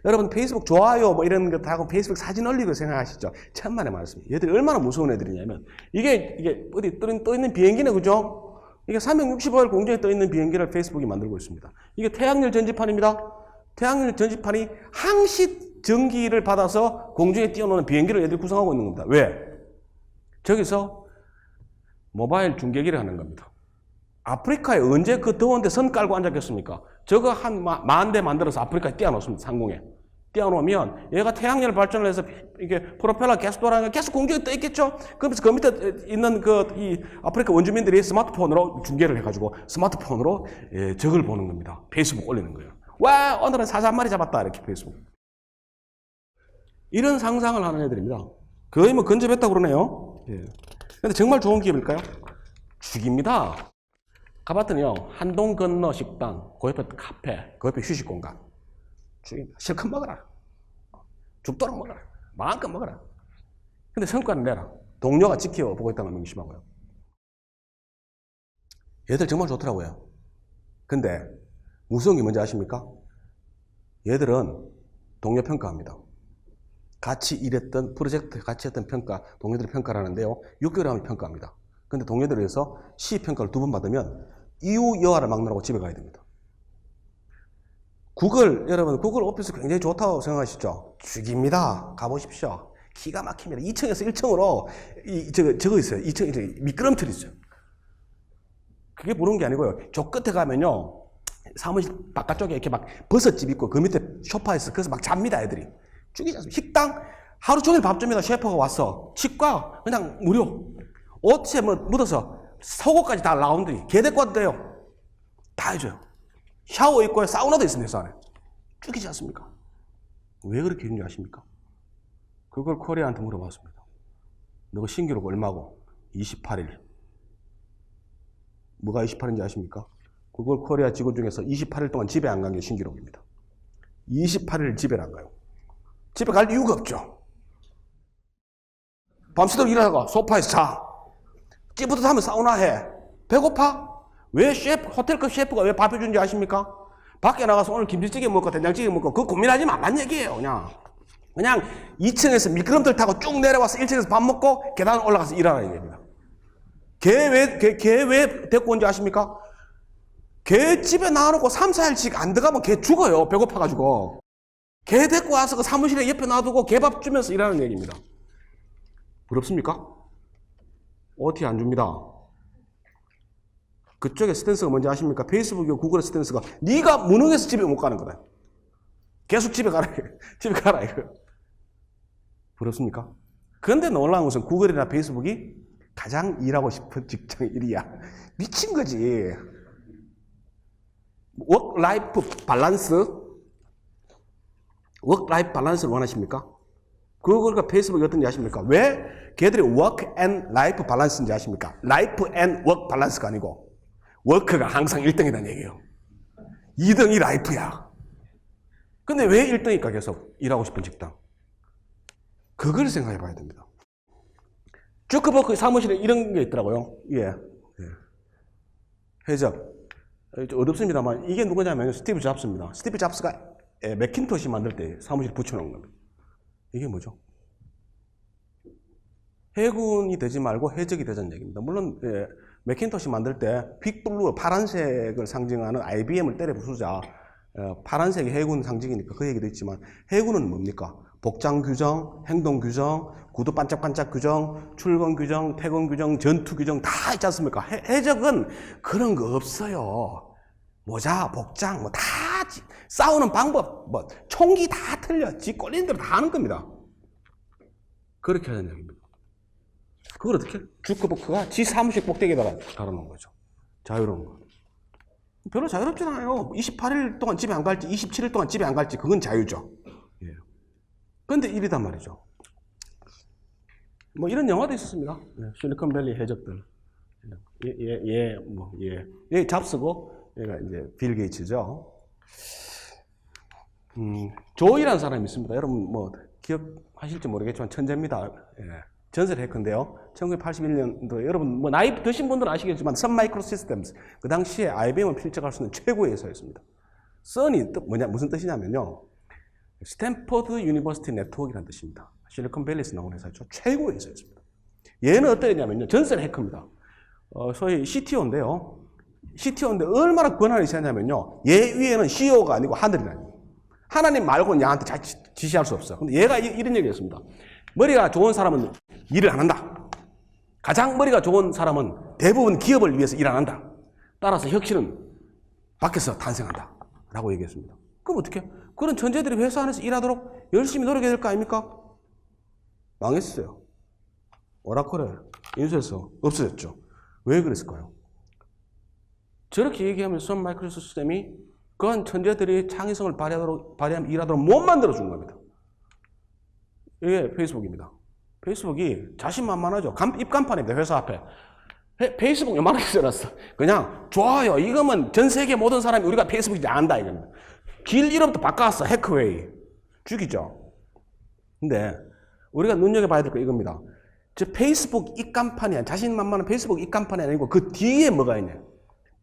여러분 페이스북 좋아요 뭐 이런 거 다 하고 페이스북 사진 올리고 생각하시죠? 천만에 많습니다. 얘들이 얼마나 무서운 애들이냐면 이게 어디 떠 있는 비행기네, 그죠? 이게 365일 공중에 떠 있는 비행기를 페이스북이 만들고 있습니다. 이게 태양열 전지판입니다. 태양열 전지판이 항시 전기를 받아서 공중에 띄워놓는 비행기를 얘들이 구성하고 있는 겁니다. 왜? 저기서 모바일 중계기를 하는 겁니다. 아프리카에 언제 그 더운데 선 깔고 앉았겠습니까? 저거 한 10,000대 만들어서 아프리카에 띄워놓습니다. 상공에. 띄워놓으면 얘가 태양열 발전을 해서 이게 프로펠러 계속 돌아가니까 계속 공중에 떠 있겠죠? 그러면서 그 밑에 있는 이 아프리카 원주민들이 스마트폰으로 중계를 해가지고 스마트폰으로 저걸 보는 겁니다. 페이스북 올리는 거예요. 와, 오늘은 사자 한 마리 잡았다. 이렇게 페이스북. 이런 상상을 하는 애들입니다. 거의 뭐 근접했다고 그러네요. 근데 정말 좋은 기업일까요? 죽입니다. 가봤더니요, 한동 건너 식당, 그 옆에 카페, 그 옆에 휴식 공간. 죽입니다. 실컷 먹어라. 죽도록 먹어라. 마음껏 먹어라. 근데 성과는 내라. 동료가 지켜보고 있다는 걸 명심하고요. 얘들 정말 좋더라고요. 근데 무서운 게 뭔지 아십니까? 얘들은 동료 평가합니다. 같이 일했던 프로젝트 같이 했던 평가, 동료들이 평가를 하는데요. 6개월에 하면 평가합니다. 근데 동료들에 의해서 시평가를 2번 받으면 이유 여하를 막느라고 집에 가야 됩니다. 여러분 구글 오피스 굉장히 좋다고 생각하시죠? 죽입니다. 가보십시오. 기가 막힙니다. 2층에서 1층으로 저거 있어요. 2층에 미끄럼틀이 있어요. 그게 부른 게 아니고요. 저 끝에 가면요, 사무실 바깥쪽에 이렇게 막 버섯집 있고 그 밑에 소파 있어. 그래서 막 잡니다, 애들이. 죽이지 않습니다. 식당 하루 종일 밥 줍니다. 셰프가 왔어. 치과 그냥 무료. 옷에 뭐 묻어서 속옷까지 다 라운드리. 걔 데리고 와도 돼요. 다 해줘요. 샤워 있고 사우나도 있습니다. 회사 안에. 죽이지 않습니까? 왜 그렇게 했는지 아십니까? 그걸 코리아한테 물어봤습니다. 너가 신기록 얼마고? 28일. 뭐가 28일인지 아십니까? 그걸 코리아 직원 중에서 28일 동안 집에 안 간 게 신기록입니다. 28일 집에 안 가요. 집에 갈 이유가 없죠. 밤새도록 일하다가 소파에서 자. 찌뿌듯하면 사우나 해. 배고파? 왜 호텔급 셰프가 왜 밥 해주는지 아십니까? 밖에 나가서 오늘 김치찌개 먹고 된장찌개 먹고 그거 고민하지 말란 얘기예요. 그냥 2층에서 미끄럼틀 타고 쭉 내려와서 1층에서 밥 먹고 계단 올라가서 일하라는 얘기입니다. 걔 왜 데리고 온지 아십니까? 걔 집에 놔놓고 3, 4일씩 안 들어가면 걔 죽어요. 배고파가지고. 걔 데리고 와서 그 사무실에 옆에 놔두고 걔 밥 주면서 일하는 얘기입니다. 부럽습니까? OT 안 줍니다. 그쪽의 스탠스가 뭔지 아십니까? 페이스북이고 구글의 스탠스가 네가 무능해서 집에 못 가는 거다. 계속 집에 가라. 집에 가라 이거. 부럽습니까? 그런데 놀라운 것은 구글이나 페이스북이 가장 일하고 싶은 직장이 일이야. 미친 거지. 워크-라이프 밸런스? 워크-라이프 밸런스를 원하십니까? 그거가 페이스북이 어떤지 아십니까? 왜 걔들이 워크 앤 라이프 밸런스인지 아십니까? 라이프 앤 워크 밸런스가 아니고 워크가 항상 1등이라는 얘기예요. 2등이 라이프야. 근데 왜 1등일까 계속 일하고 싶은 직장? 그걸 생각해 봐야 됩니다. 주커버크 사무실에 이런 게 있더라고요. 예. 해적. 어둡습니다만 이게 누구냐면 스티브 잡스입니다. 스티브 잡스가 맥킨토시 만들 때 사무실에 붙여놓은 겁니다. 이게 뭐죠? 해군이 되지 말고 해적이 되자는 얘기입니다. 물론 맥킨토시 만들 때 빅블루 파란색을 상징하는 IBM을 때려 부수자 파란색이 해군 상징이니까 그 얘기도 있지만 해군은 뭡니까? 복장 규정, 행동 규정, 구두 반짝반짝 규정, 출근 규정, 퇴근 규정, 전투 규정 다 있지 않습니까? 해적은 그런 거 없어요. 모자, 복장 뭐 다 싸우는 방법, 뭐 총기 다 틀려. 지 꼴리는 대로 다 하는 겁니다. 그렇게 하는 얘기입니다. 그걸 어떻게? 주커버크가 지 사무실 꼭대기에다가 달아놓은 거죠. 자유로운 거. 별로 자유롭진 않아요. 28일 동안 집에 안 갈지, 27일 동안 집에 안 갈지, 그건 자유죠. 예. 그런데 일이단 말이죠. 뭐 이런 영화도 있었습니다. 실리콘밸리 해적들. 얘 잡스고, 얘가 이제 빌 게이츠죠. 조이라는 사람이 있습니다. 여러분 뭐 기억하실지 모르겠지만 천재입니다. 예. 전설 해커인데요. 1981년도 여러분 뭐 나이 드신 분들은 아시겠지만 선 마이크로 시스템스 그 당시에 IBM을 필적할 수 있는 최고의 회사였습니다. 선이 무슨 뜻이냐면요. 스탠퍼드 유니버시티 네트워크라는 뜻입니다. 실리콘밸리에서 나온 회사죠. 최고의 회사였습니다. 얘는 어떠냐면요. 전설 해커입니다. 소위 CTO인데요. CTO인데 얼마나 권한이 세냐면요. 얘 위에는 CEO가 아니고 하늘이라니. 하나님 말고는 얘한테 지시할 수 없어. 근데 얘가 이런 얘기했습니다. 머리가 좋은 사람은 일을 안 한다. 가장 머리가 좋은 사람은 대부분 기업을 위해서 일 안 한다. 따라서 혁신은 밖에서 탄생한다. 라고 얘기했습니다. 그럼 어떻게? 그런 천재들이 회사 안에서 일하도록 열심히 노력해야 될 거 아닙니까? 망했어요. 오라클에 인수해서 없어졌죠. 왜 그랬을까요? 저렇게 얘기하면 선 마이크로 시스템이 그런 천재들이 창의성을 발휘하면 일하도록 못 만들어준 겁니다. 이게 페이스북입니다. 페이스북이 자신만만하죠. 입간판입니다. 회사 앞에. 페이스북 요만하게 써놨어. 그냥 좋아요. 이거면 전 세계 모든 사람이 우리가 페이스북인지 안다 이겁니다. 길 이름부터 바꿔왔어. 해커웨이. 죽이죠. 근데 우리가 눈여겨봐야 될 거 이겁니다. 저 페이스북 입간판이 자신만만한 페이스북 입간판이 아니고 그 뒤에 뭐가 있냐.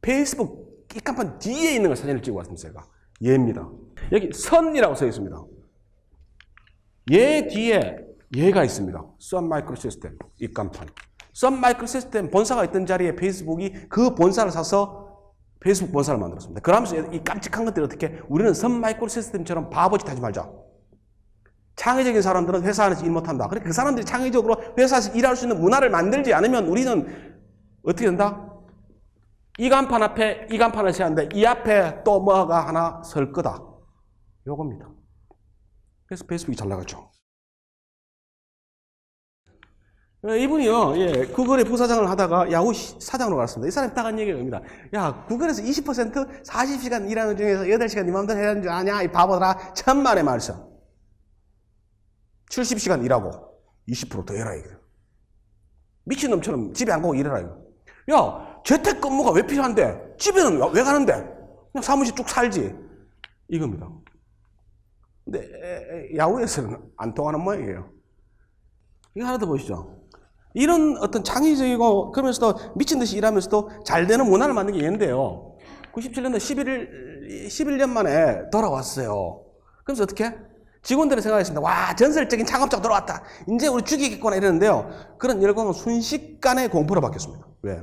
페이스북 입간판 뒤에 있는 걸 사진을 찍어 왔습니다. 제가. 얘입니다. 여기 선이라고 써 있습니다. 얘 뒤에 얘가 있습니다. 선 마이크로 시스템 입간판. 선 마이크로 시스템 본사가 있던 자리에 페이스북이 그 본사를 사서 페이스북 본사를 만들었습니다. 그러면서 이 깜찍한 것들이 어떻게 우리는 선 마이크로 시스템처럼 바보짓 하지 말자. 창의적인 사람들은 회사 안에서 일 못한다. 그러니까 그 사람들이 창의적으로 회사에서 일할 수 있는 문화를 만들지 않으면 우리는 어떻게 된다? 이 간판 앞에 이 간판을 세웠는데 이 앞에 또 뭐가 하나 설 거다. 요겁니다. 그래서 페이스북이 잘 나갔죠. 이분이요, 예, 구글의 부사장을 하다가 야후 사장으로 갔습니다. 이 사람이 딱 한 얘기가 입니다. 야, 구글에서 20% 40시간 일하는 중에서 8시간 네 맘대로 해야 하는 줄 아냐? 이 바보들아. 천만의 말씀. 70시간 일하고 20% 더 해라, 이거. 미친놈처럼 집에 안 가고 일해라, 이거. 야, 재택근무가 왜 필요한데? 집에는 왜 가는데? 그냥 사무실 쭉 살지. 이겁니다. 근데 야후에서는 안 통하는 모양이에요. 이거 하나 더 보시죠. 이런 어떤 창의적이고 그러면서도 미친 듯이 일하면서도 잘 되는 문화를 만든 게 얘인데요. 97년도 11년 만에 돌아왔어요. 그래서 어떻게? 직원들이 생각했습니다. 와, 전설적인 창업자가 돌아왔다. 이제 우리 죽이겠구나 이랬는데요. 그런 열광은 순식간에 공포로 바뀌었습니다. 왜?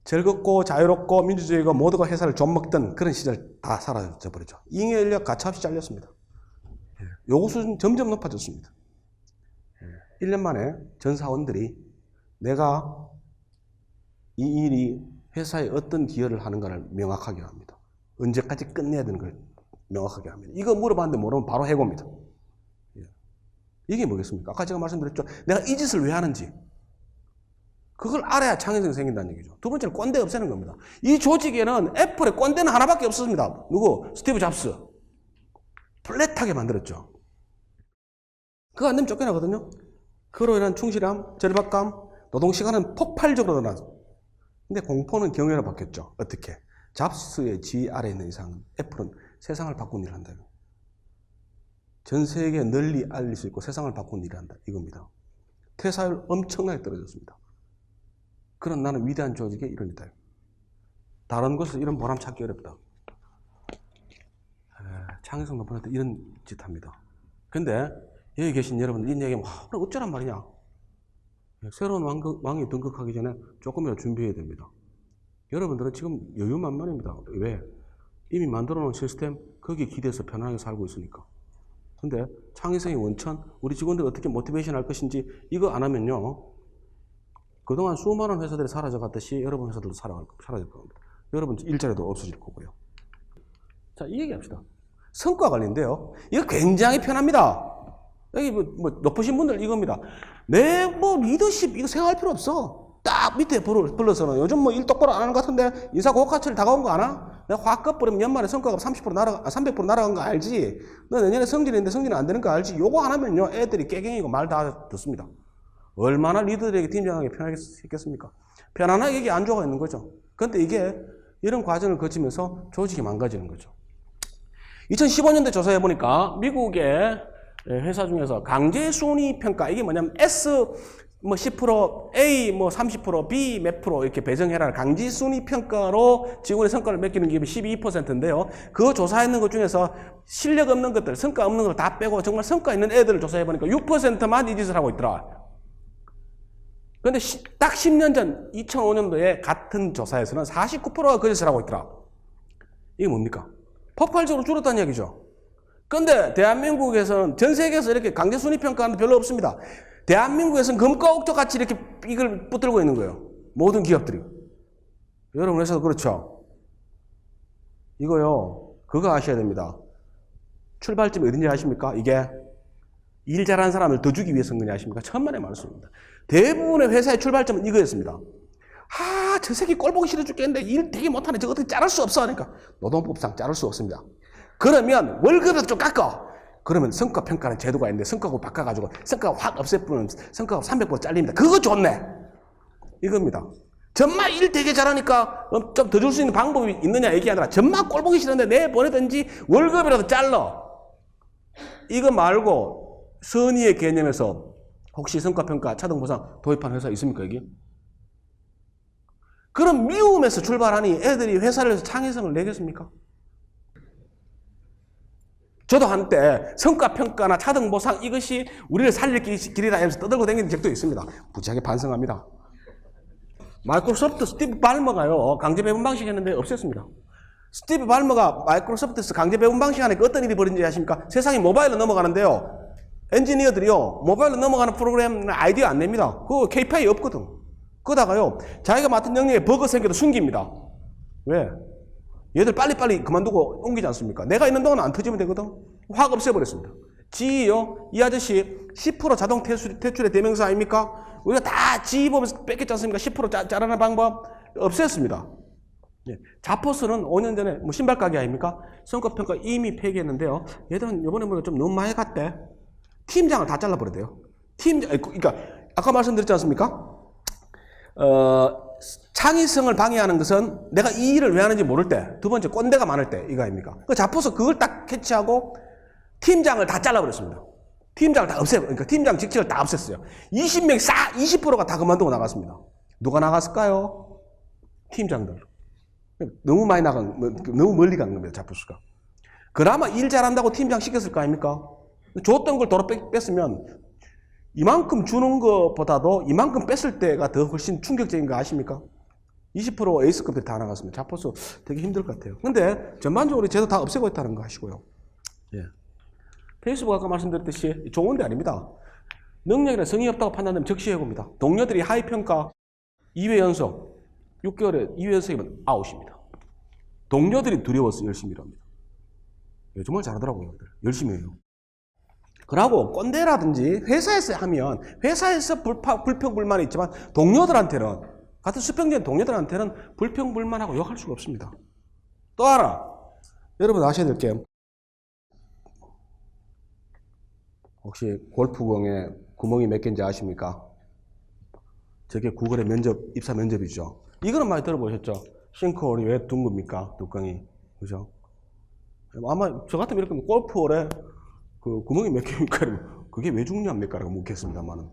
즐겁고 자유롭고 민주주의고 모두가 회사를 좀먹던 그런 시절 다 사라져 버리죠. 잉여 인력 가차없이 잘렸습니다. 요구 수준 점점 높아졌습니다. 1년 만에 전 사원들이 내가 이 일이 회사에 어떤 기여를 하는가를 명확하게 합니다. 언제까지 끝내야 되는 걸 명확하게 합니다. 이거 물어봤는데 모르면 바로 해고입니다. 이게 뭐겠습니까? 아까 제가 말씀드렸죠. 내가 이 짓을 왜 하는지. 그걸 알아야 창의성이 생긴다는 얘기죠. 두 번째는 꼰대 없애는 겁니다. 이 조직에는 애플의 꼰대는 하나밖에 없었습니다. 누구? 스티브 잡스. 플랫하게 만들었죠. 그거 안 되면 쫓겨나거든요. 그로 인한 충실함, 절박감, 노동시간은 폭발적으로 늘어났어요. 근데 공포는 경외로 바뀌었죠. 어떻게? 잡스의 지휘 아래에 있는 이상 애플은 세상을 바꾸는 일을 한다. 전 세계에 널리 알릴 수 있고 세상을 바꾸는 일을 한다. 이겁니다. 퇴사율 엄청나게 떨어졌습니다. 그런 나는 위대한 조직의 일원이다. 다른 곳에서 이런 보람 찾기 어렵다. 창의성 높은 애들 이런 짓 합니다. 근데 여기 계신 여러분들 이 얘기하면 어쩌란 말이냐. 새로운 왕이 등극하기 전에 조금이라도 준비해야 됩니다. 여러분들은 지금 여유만만입니다. 왜? 이미 만들어 놓은 시스템 거기에 기대서 편안하게 살고 있으니까. 근데 창의성의 원천, 우리 직원들 어떻게 모티베이션 할 것인지 이거 안 하면요. 그동안 수많은 회사들이 사라져 갔듯이 여러분 회사들도 사라질 겁니다. 여러분 일자리도 없어질 거고요. 자, 이 얘기 합시다. 성과 관리인데요. 이거 굉장히 편합니다. 여기 뭐 높으신 분들 이겁니다. 리더십 이거 생각할 필요 없어. 딱 밑에 불러서는 요즘 일 똑바로 안 하는 것 같은데 인사 고가치를 다가온 거 아나? 내가 확 꺼버리면 연말에 성과가 300% 날아간 거 알지? 너 내년에 성질인데 성질은 안 되는 거 알지? 요거 안 하면요 애들이 깨갱이고 말 다 듣습니다. 얼마나 리더들에게 팀장하게 편하겠습니까? 편안하게 얘기 안 좋아가 있는 거죠. 그런데 이게 이런 과정을 거치면서 조직이 망가지는 거죠. 2015년대 조사해 보니까 미국의 회사 중에서 강제 순위 평가 이게 뭐냐면 S 10%, A 30%, B 몇 프로 이렇게 배정해라 강제 순위 평가로 직원의 성과를 매기는 기업이 12%인데요. 그 조사했는 것 중에서 실력 없는 것들, 성과 없는 걸 다 빼고 정말 성과 있는 애들을 조사해 보니까 6%만 이 짓을 하고 있더라. 그런데 딱 10년 전 2005년도에 같은 조사에서는 49%가 그 짓을 하고 있더라. 이게 뭡니까? 폭발적으로 줄었다는 얘기죠. 그런데 대한민국에서는 전 세계에서 이렇게 강제 순위 평가하는 데 별로 없습니다. 대한민국에서는 금과 옥조 같이 이렇게 이걸 붙들고 있는 거예요. 모든 기업들이. 여러분 회사도 그렇죠. 이거요. 그거 아셔야 됩니다. 출발점이 어딘지 아십니까? 이게 일 잘하는 사람을 더 주기 위해서인 거냐 아십니까? 천만의 말씀입니다. 대부분의 회사의 출발점은 이거였습니다. 저 새끼 꼴 보기 싫어 죽겠는데 일 되게 못하네. 저거 어떻게 자를 수 없어. 그러니까 노동법상 자를 수 없습니다. 그러면 월급을 좀 깎아. 그러면 성과평가는 제도가 있는데 성과고 바꿔가지고 성과가 확 없애버리면 성과가 300% 잘립니다. 그거 좋네. 이겁니다. 정말 일 되게 잘하니까 좀 더 줄 수 있는 방법이 있느냐 얘기하느라 정말 꼴 보기 싫은데 내보내든지 월급이라도 잘라. 이거 말고 선의의 개념에서 혹시 성과평가 차등보상 도입한 회사 있습니까 여기? 그럼 미움에서 출발하니 애들이 회사를 해서 창의성을 내겠습니까? 저도 한때 성과평가나 차등보상 이것이 우리를 살릴 길이다 하면서 떠들고 다니는 적도 있습니다. 무지하게 반성합니다. 마이크로소프트 스티브 발머가요 강제 배분 방식 했는데 없앴습니다. 스티브 발머가 마이크로소프트에서 강제 배분 방식 하니까 어떤 일이 벌어진지 아십니까? 세상이 모바일로 넘어가는데요. 엔지니어들이요 모바일로 넘어가는 프로그램 아이디어 안 냅니다. 그거 KPI 없거든. 그러다가요 자기가 맡은 영역에 버그 생겨도 숨깁니다. 왜? 얘들 빨리빨리 그만두고 옮기지 않습니까? 내가 있는 동안 안 터지면 되거든. 확 없애버렸습니다. 지요 이 아저씨 10% 자동 퇴출의 대명사 아닙니까? 우리가 다 지휘 보면서 뺏겼지 않습니까? 10% 자르는 방법 없앴습니다. 자포스는 5년 전에 신발 가게 아닙니까? 성과평가 이미 폐기했는데요. 얘들은 이번에 보니까 좀 너무 많이 갔대. 팀장을 다 잘라버렸대요. 그러니까 아까 말씀드렸지 않습니까? 창의성을 방해하는 것은 내가 이 일을 왜 하는지 모를 때, 두 번째 꼰대가 많을 때 이거 아닙니까? 그 자포스 그걸 딱 캐치하고 팀장을 다 잘라버렸습니다. 팀장을 다 그러니까 팀장 직책을 다 없앴어요. 20명이 20%가 다 그만두고 나갔습니다. 누가 나갔을까요? 팀장들. 너무 많이 너무 멀리 간 겁니다, 자포스가. 그나마 일 잘한다고 팀장 시켰을 거 아닙니까? 줬던 걸 돌아 뺐으면 이만큼 주는 것보다도 이만큼 뺐을 때가 더 훨씬 충격적인 거 아십니까? 20% 에이스급들이 다 나갔습니다. 자포스 되게 힘들 것 같아요. 근데 전반적으로 제도 다 없애고 있다는 거 아시고요. 예. 페이스북 아까 말씀드렸듯이 좋은 데 아닙니다. 능력이나 성의 없다고 판단되면 즉시 해고입니다. 동료들이 하위평가 2회 연속 6개월에 2회 연속이면 아웃입니다. 동료들이 두려워서 열심히 일합니다. 정말 잘하더라고요. 열심히 해요. 그러고 꼰대라든지 회사에서 하면 회사에서 불평불만이 있지만 동료들한테는 같은 수평적인 동료들한테는 불평불만하고 욕할 수가 없습니다. 또 하나 여러분 아셔야 될 게 혹시 골프공에 구멍이 몇 개인지 아십니까? 저게 구글의 입사 면접이죠. 이거는 많이 들어보셨죠? 싱크홀이 왜 둥굽니까? 뚜껑이. 그죠? 아마 저 같으면 이렇게 골프홀에 그 구멍이 몇 개입니까? 그게 왜 중요합니까? 라고 묻겠습니다만은.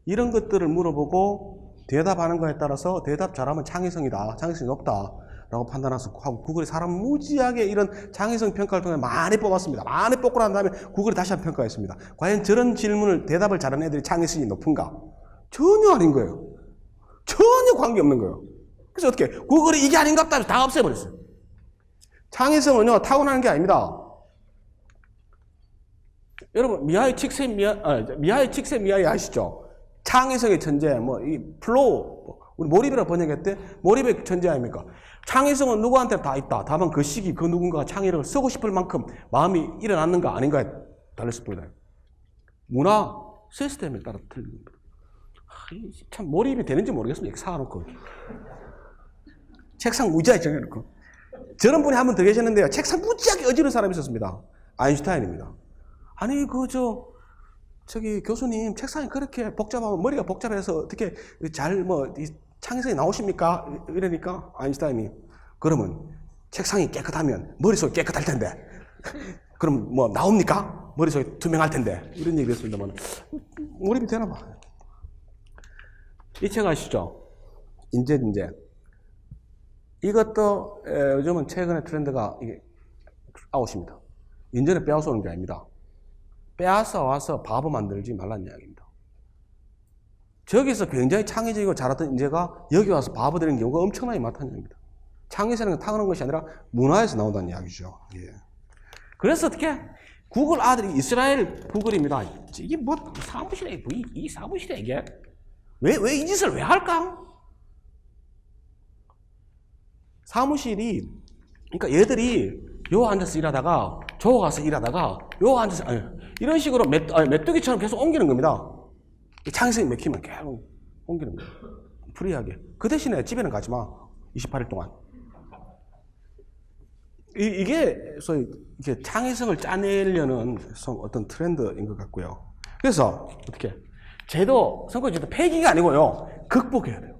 이런 것들을 물어보고 대답하는 거에 따라서 대답 잘하면 창의성이다. 창의성이 높다. 라고 판단해서 하고 구글이 사람 무지하게 이런 창의성 평가를 통해 많이 뽑았습니다. 많이 뽑고 난 다음에 구글이 다시 한번 평가했습니다. 과연 저런 질문을 대답을 잘하는 애들이 창의성이 높은가? 전혀 아닌 거예요. 전혀 관계없는 거예요. 그래서 어떻게 구글이 이게 아닌갑다 해서 다 없애버렸어요. 창의성은요 타고나는 게 아닙니다. 여러분 미하이 칙센미하이 아시죠? 창의성의 천재, 이 플로우, 우리 몰입이라고 번역했대. 몰입의 천재 아닙니까? 창의성은 누구한테 다 있다. 다만 그 시기 그 누군가가 창의력을 쓰고 싶을 만큼 마음이 일어났는가 아닌가에 달렸을 뿐이다. 문화 시스템에 따라 틀린 겁니다. 참 몰입이 되는지 모르겠습니다. 사놓고 책상 무지하게 정해놓고 저런 분이 한 분 더 계셨는데요. 책상 무지하게 어지러운 사람이 있었습니다. 아인슈타인입니다. 아니 저기 교수님 책상이 그렇게 복잡하면 머리가 복잡해서 어떻게 잘 창의성이 나오십니까? 이러니까 아인슈타인이 그러면 책상이 깨끗하면 머릿속이 깨끗할 텐데 그럼 나옵니까? 머릿속이 투명할 텐데 이런 얘기를 했습니다만 몰입이 되나 봐. 이 책 아시죠? 인재인재. 이것도 요즘은 최근에 트렌드가 이게 아웃입니다. 인재는 빼앗아 오는 게 아닙니다. 빼앗아 와서 바보 만들지 말라는 이야기입니다. 저기서 굉장히 창의적이고 잘하던 인재가 여기 와서 바보 되는 경우가 엄청나게 많다는 얘기입니다. 창의성은 타고난 것이 아니라 문화에서 나온다는 이야기죠. 예. 그래서 어떻게 구글 아들이 이스라엘 구글입니다. 이게 사무실에 이 사무실에 이게 왜 이 짓을 왜 할까? 사무실이 그러니까 얘들이 요 앉아서 일하다가 저 가서 일하다가 요 앉아서 이런 식으로 메뚜기처럼 계속 옮기는 겁니다. 창의성이 맥히면 계속 옮기는 거예요. 프리하게. 그 대신에 집에는 가지 마. 28일 동안. 이게 소위 이렇게 창의성을 짜내려는 어떤 트렌드인 것 같고요. 그래서 어떻게 선거 제도 폐기가 아니고요. 극복해야 돼요.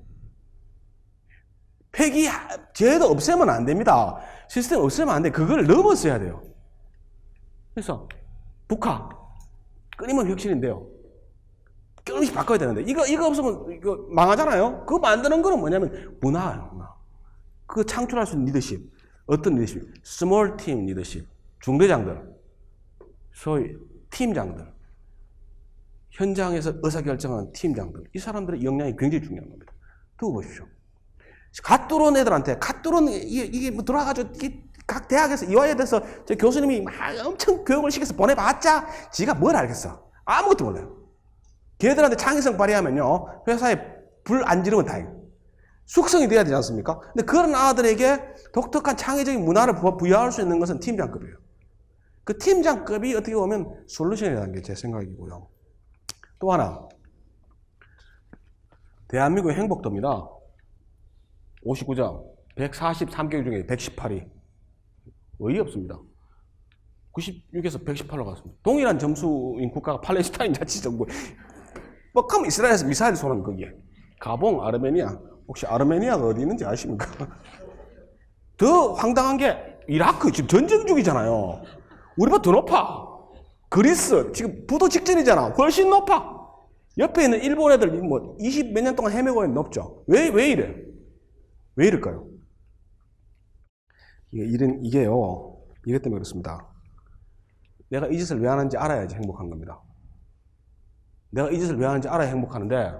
제도 없애면 안 됩니다. 시스템 없애면 안 돼. 그걸 넘어서야 돼요. 그래서 북한 끊임없는 혁신인데요. 끊임없이 바꿔야 되는데 이거 없으면 이거 망하잖아요. 그거 만드는 거는 뭐냐면 문화예요. 문화. 그거 창출할 수 있는 리더십. 어떤 리더십? 스몰 팀 리더십. 중대장들. 소위 팀장들. 현장에서 의사결정하는 팀장들. 이 사람들의 역량이 굉장히 중요한 겁니다. 두고 보십시오. 갓 들어온 애들한테 이게 들어와가지고 각 대학에서 이화여에 대해서 저 교수님이 막 엄청 교육을 시켜서 보내봤자 지가 뭘 알겠어. 아무것도 몰라요. 걔들한테 창의성 발휘하면요 회사에 불 안 지르면 다행이에요. 숙성이 돼야 되지 않습니까? 근데 그런 아들에게 독특한 창의적인 문화를 부여할 수 있는 것은 팀장급이에요. 그 팀장급이 어떻게 보면 솔루션이라는 게 제 생각이고요. 또 하나 대한민국의 행복도입니다. 59점 143개국 중에 118위 어이없습니다. 96에서 118로 갔습니다. 동일한 점수인 국가가 팔레스타인 자치정부 뻑하면 이스라엘에서 미사일 쏘는 거기에 가봉 아르메니아 혹시 아르메니아가 어디 있는지 아십니까? 더 황당한 게 이라크 지금 전쟁 중이잖아요. 우리보다 더 높아. 그리스 지금 부도 직전이잖아. 훨씬 높아. 옆에 있는 일본 애들 20 몇 년 동안 헤매고 있는 높죠. 왜 이래? 왜 이럴까요? 이게요. 이것 때문에 그렇습니다. 내가 이 짓을 왜 하는지 알아야지 행복한 겁니다. 내가 이 짓을 왜 하는지 알아야 행복하는데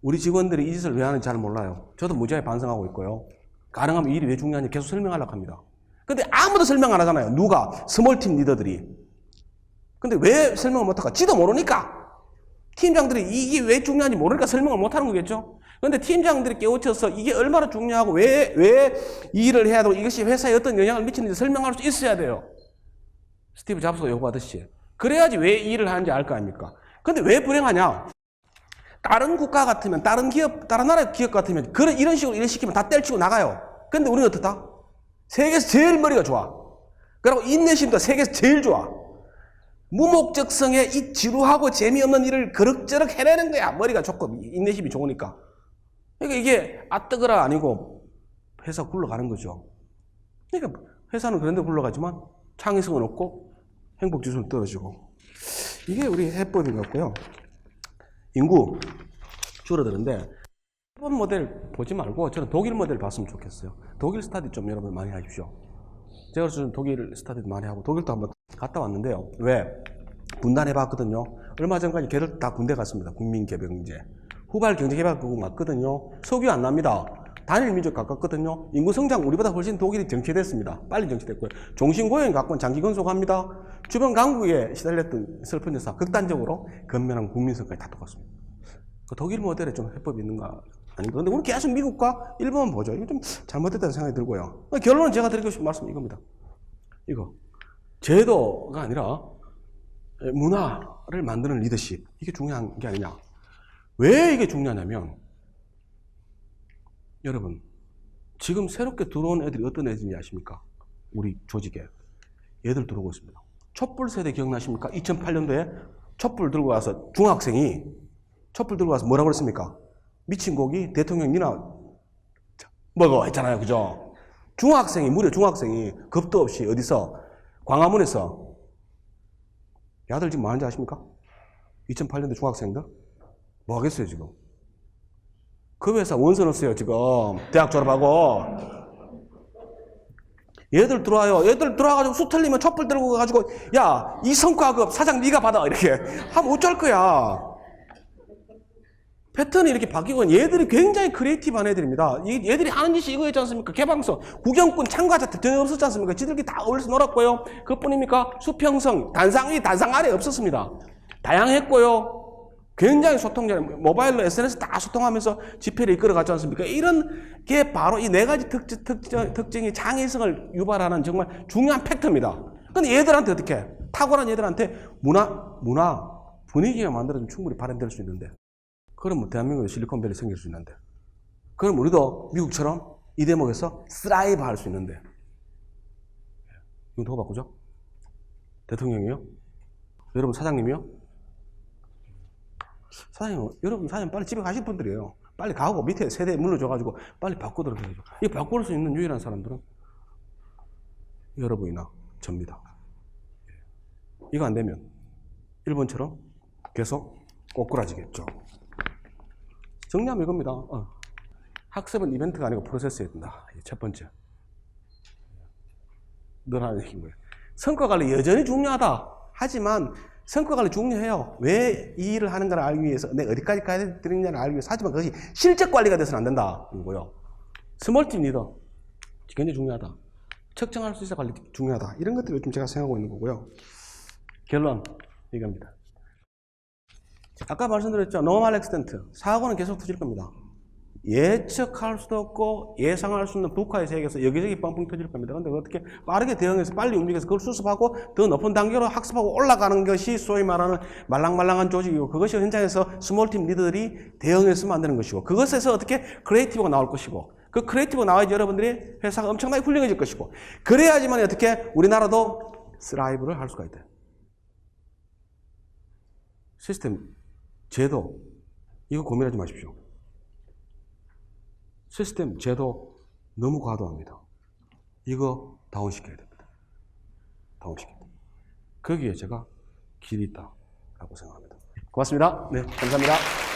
우리 직원들이 이 짓을 왜 하는지 잘 몰라요. 저도 무지하게 반성하고 있고요. 가능하면 이 일이 왜 중요한지 계속 설명하려고 합니다. 근데 아무도 설명 안 하잖아요. 누가? 스몰팀 리더들이. 근데 왜 설명을 못할까? 지도 모르니까. 팀장들이 이게 왜 중요한지 모르니까 설명을 못하는 거겠죠? 그런데 팀장들이 깨우쳐서 이게 얼마나 중요하고 왜 이 일을 해야 되고 이것이 회사에 어떤 영향을 미치는지 설명할 수 있어야 돼요. 스티브 잡스가 요구하듯이 그래야지 왜 이 일을 하는지 알 거 아닙니까? 근데 왜 불행하냐? 다른 국가 같으면, 다른 기업, 다른 나라의 기업 같으면, 이런 식으로 일을 시키면 다 때려치고 나가요. 근데 우리는 어떻다? 세계에서 제일 머리가 좋아. 그리고 인내심도 세계에서 제일 좋아. 무목적성의 이 지루하고 재미없는 일을 그럭저럭 해내는 거야. 머리가 좋고, 인내심이 좋으니까. 그러니까 이게 아뜨거라 아니고 회사 굴러가는 거죠. 그러니까 회사는 그런 데 굴러가지만 창의성은 없고 행복지수는 떨어지고. 이게 우리 해법인 것 같고요. 인구 줄어드는데 일본 모델 보지 말고 저는 독일 모델 봤으면 좋겠어요. 독일 스타디 좀 여러분 많이 하십시오. 제가 그래서 독일 스타디도 많이 하고 독일도 한번 갔다 왔는데요. 왜? 분단해 봤거든요. 얼마 전까지 걔들 다 군대 갔습니다. 국민개병제. 후발 경제개발국은 맞거든요. 석유 안 납니다. 단일 민족 가깝거든요. 인구 성장 우리보다 훨씬 독일이 정체됐습니다. 빨리 정체됐고요. 종신고용 갖고는 장기 건속합니다. 주변 강국에 시달렸던 슬픈 여사 극단적으로 건면한 국민성까지 다 똑같습니다. 그 독일 모델에 좀 해법이 있는가 아닌가. 근데 우리 계속 미국과 일본만 보죠. 이거 좀 잘못됐다는 생각이 들고요. 결론은 제가 드리고 싶은 말씀은 이겁니다. 이거 제도가 아니라 문화를 만드는 리더십, 이게 중요한 게 아니냐. 왜 이게 중요하냐면 여러분 지금 새롭게 들어온 애들이 어떤 애들인지 아십니까? 우리 조직에 얘들 들어오고 있습니다. 촛불 세대 기억나십니까? 2008년도에 촛불 들고 와서 중학생이 촛불 들고 와서 뭐라고 그랬습니까? 미친 고기 대통령 니나 먹어 했잖아요. 그죠? 중학생이, 무려 중학생이 겁도 없이 어디서 광화문에서 야들 지금 뭐 하는지 아십니까? 2008년도 중학생들 뭐 하겠어요 지금? 그 회사 원서 넣었어요 지금. 대학 졸업하고 얘들 들어와요. 얘들 들어와가지고 수 틀리면 촛불 들고 가가지고 야 이 성과급 사장 네가 받아 이렇게 하면 어쩔 거야. 패턴이 이렇게 바뀌고 얘들이 굉장히 크리에이티브한 애들입니다. 얘들이 하는 짓이 이거였지 않습니까? 개방성, 구경꾼, 참가자 전혀 없었지 않습니까? 지들끼리 다 어울려서 놀았고요. 그뿐입니까? 수평성, 단상 위, 단상 아래 없었습니다. 다양했고요. 굉장히 소통잘, 모바일로 SNS 다 소통하면서 집회를 이끌어갔지 않습니까? 이런 게 바로 이 네 가지 특징이 창의성을 유발하는 정말 중요한 팩터입니다. 근데 얘들한테 어떻게? 탁월한 얘들한테 문화, 분위기가 만들어지면 충분히 발현될 수 있는데. 그럼 대한민국에 실리콘밸리 생길 수 있는데. 그럼 우리도 미국처럼 이 대목에서 스라이브 할 수 있는데. 이거 누가 바꾸죠? 대통령이요? 여러분 사장님이요? 사장님, 여러분 사장님 빨리 집에 가실 분들이에요. 빨리 가고 밑에 세대 물러줘가지고 빨리 바꾸도록 해야죠. 이 바꿀 수 있는 유일한 사람들은 여러분이나 접니다. 이거 안 되면 일본처럼 계속 꼬꾸라지겠죠. 정리하면 이겁니다. 학습은 이벤트가 아니고 프로세스여야 된다. 첫 번째. 늘 하는 얘기인 거예요. 성과관리 여전히 중요하다. 하지만 성과관리 중요해요. 왜 이 일을 하는가를 알기 위해서, 내가 어디까지 가야 되느냐를 알기 위해서. 하지만 그것이 실적 관리가 돼서는 안 된다. 이거고요. 스몰팀 리더. 굉장히 중요하다. 측정할 수 있어 관리 중요하다. 이런 것들을 좀 제가 생각하고 있는 거고요. 결론, 이겁니다. 아까 말씀드렸죠. 노멀 엑스텐트. 사고는 계속 터질 겁니다. 예측할 수도 없고 예상할 수 없는 북한의 세계에서 여기저기 뻥뻥 터질 겁니다. 그런데 어떻게 빠르게 대응해서 빨리 움직여서 그걸 수습하고 더 높은 단계로 학습하고 올라가는 것이 소위 말하는 말랑말랑한 조직이고, 그것이 현장에서 스몰팀 리더들이 대응해서 만드는 것이고, 그것에서 어떻게 크리에이티브가 나올 것이고, 그 크리에이티브가 나와야지 여러분들이 회사가 엄청나게 훌륭해질 것이고, 그래야지만 어떻게 우리나라도 스라이브를 할 수가 있다. 시스템, 제도, 이거 고민하지 마십시오. 시스템, 제도 너무 과도합니다. 이거 다운시켜야 됩니다. 다운시켜야 됩니다. 거기에 제가 길이 있다라고 생각합니다. 고맙습니다. 네, 감사합니다.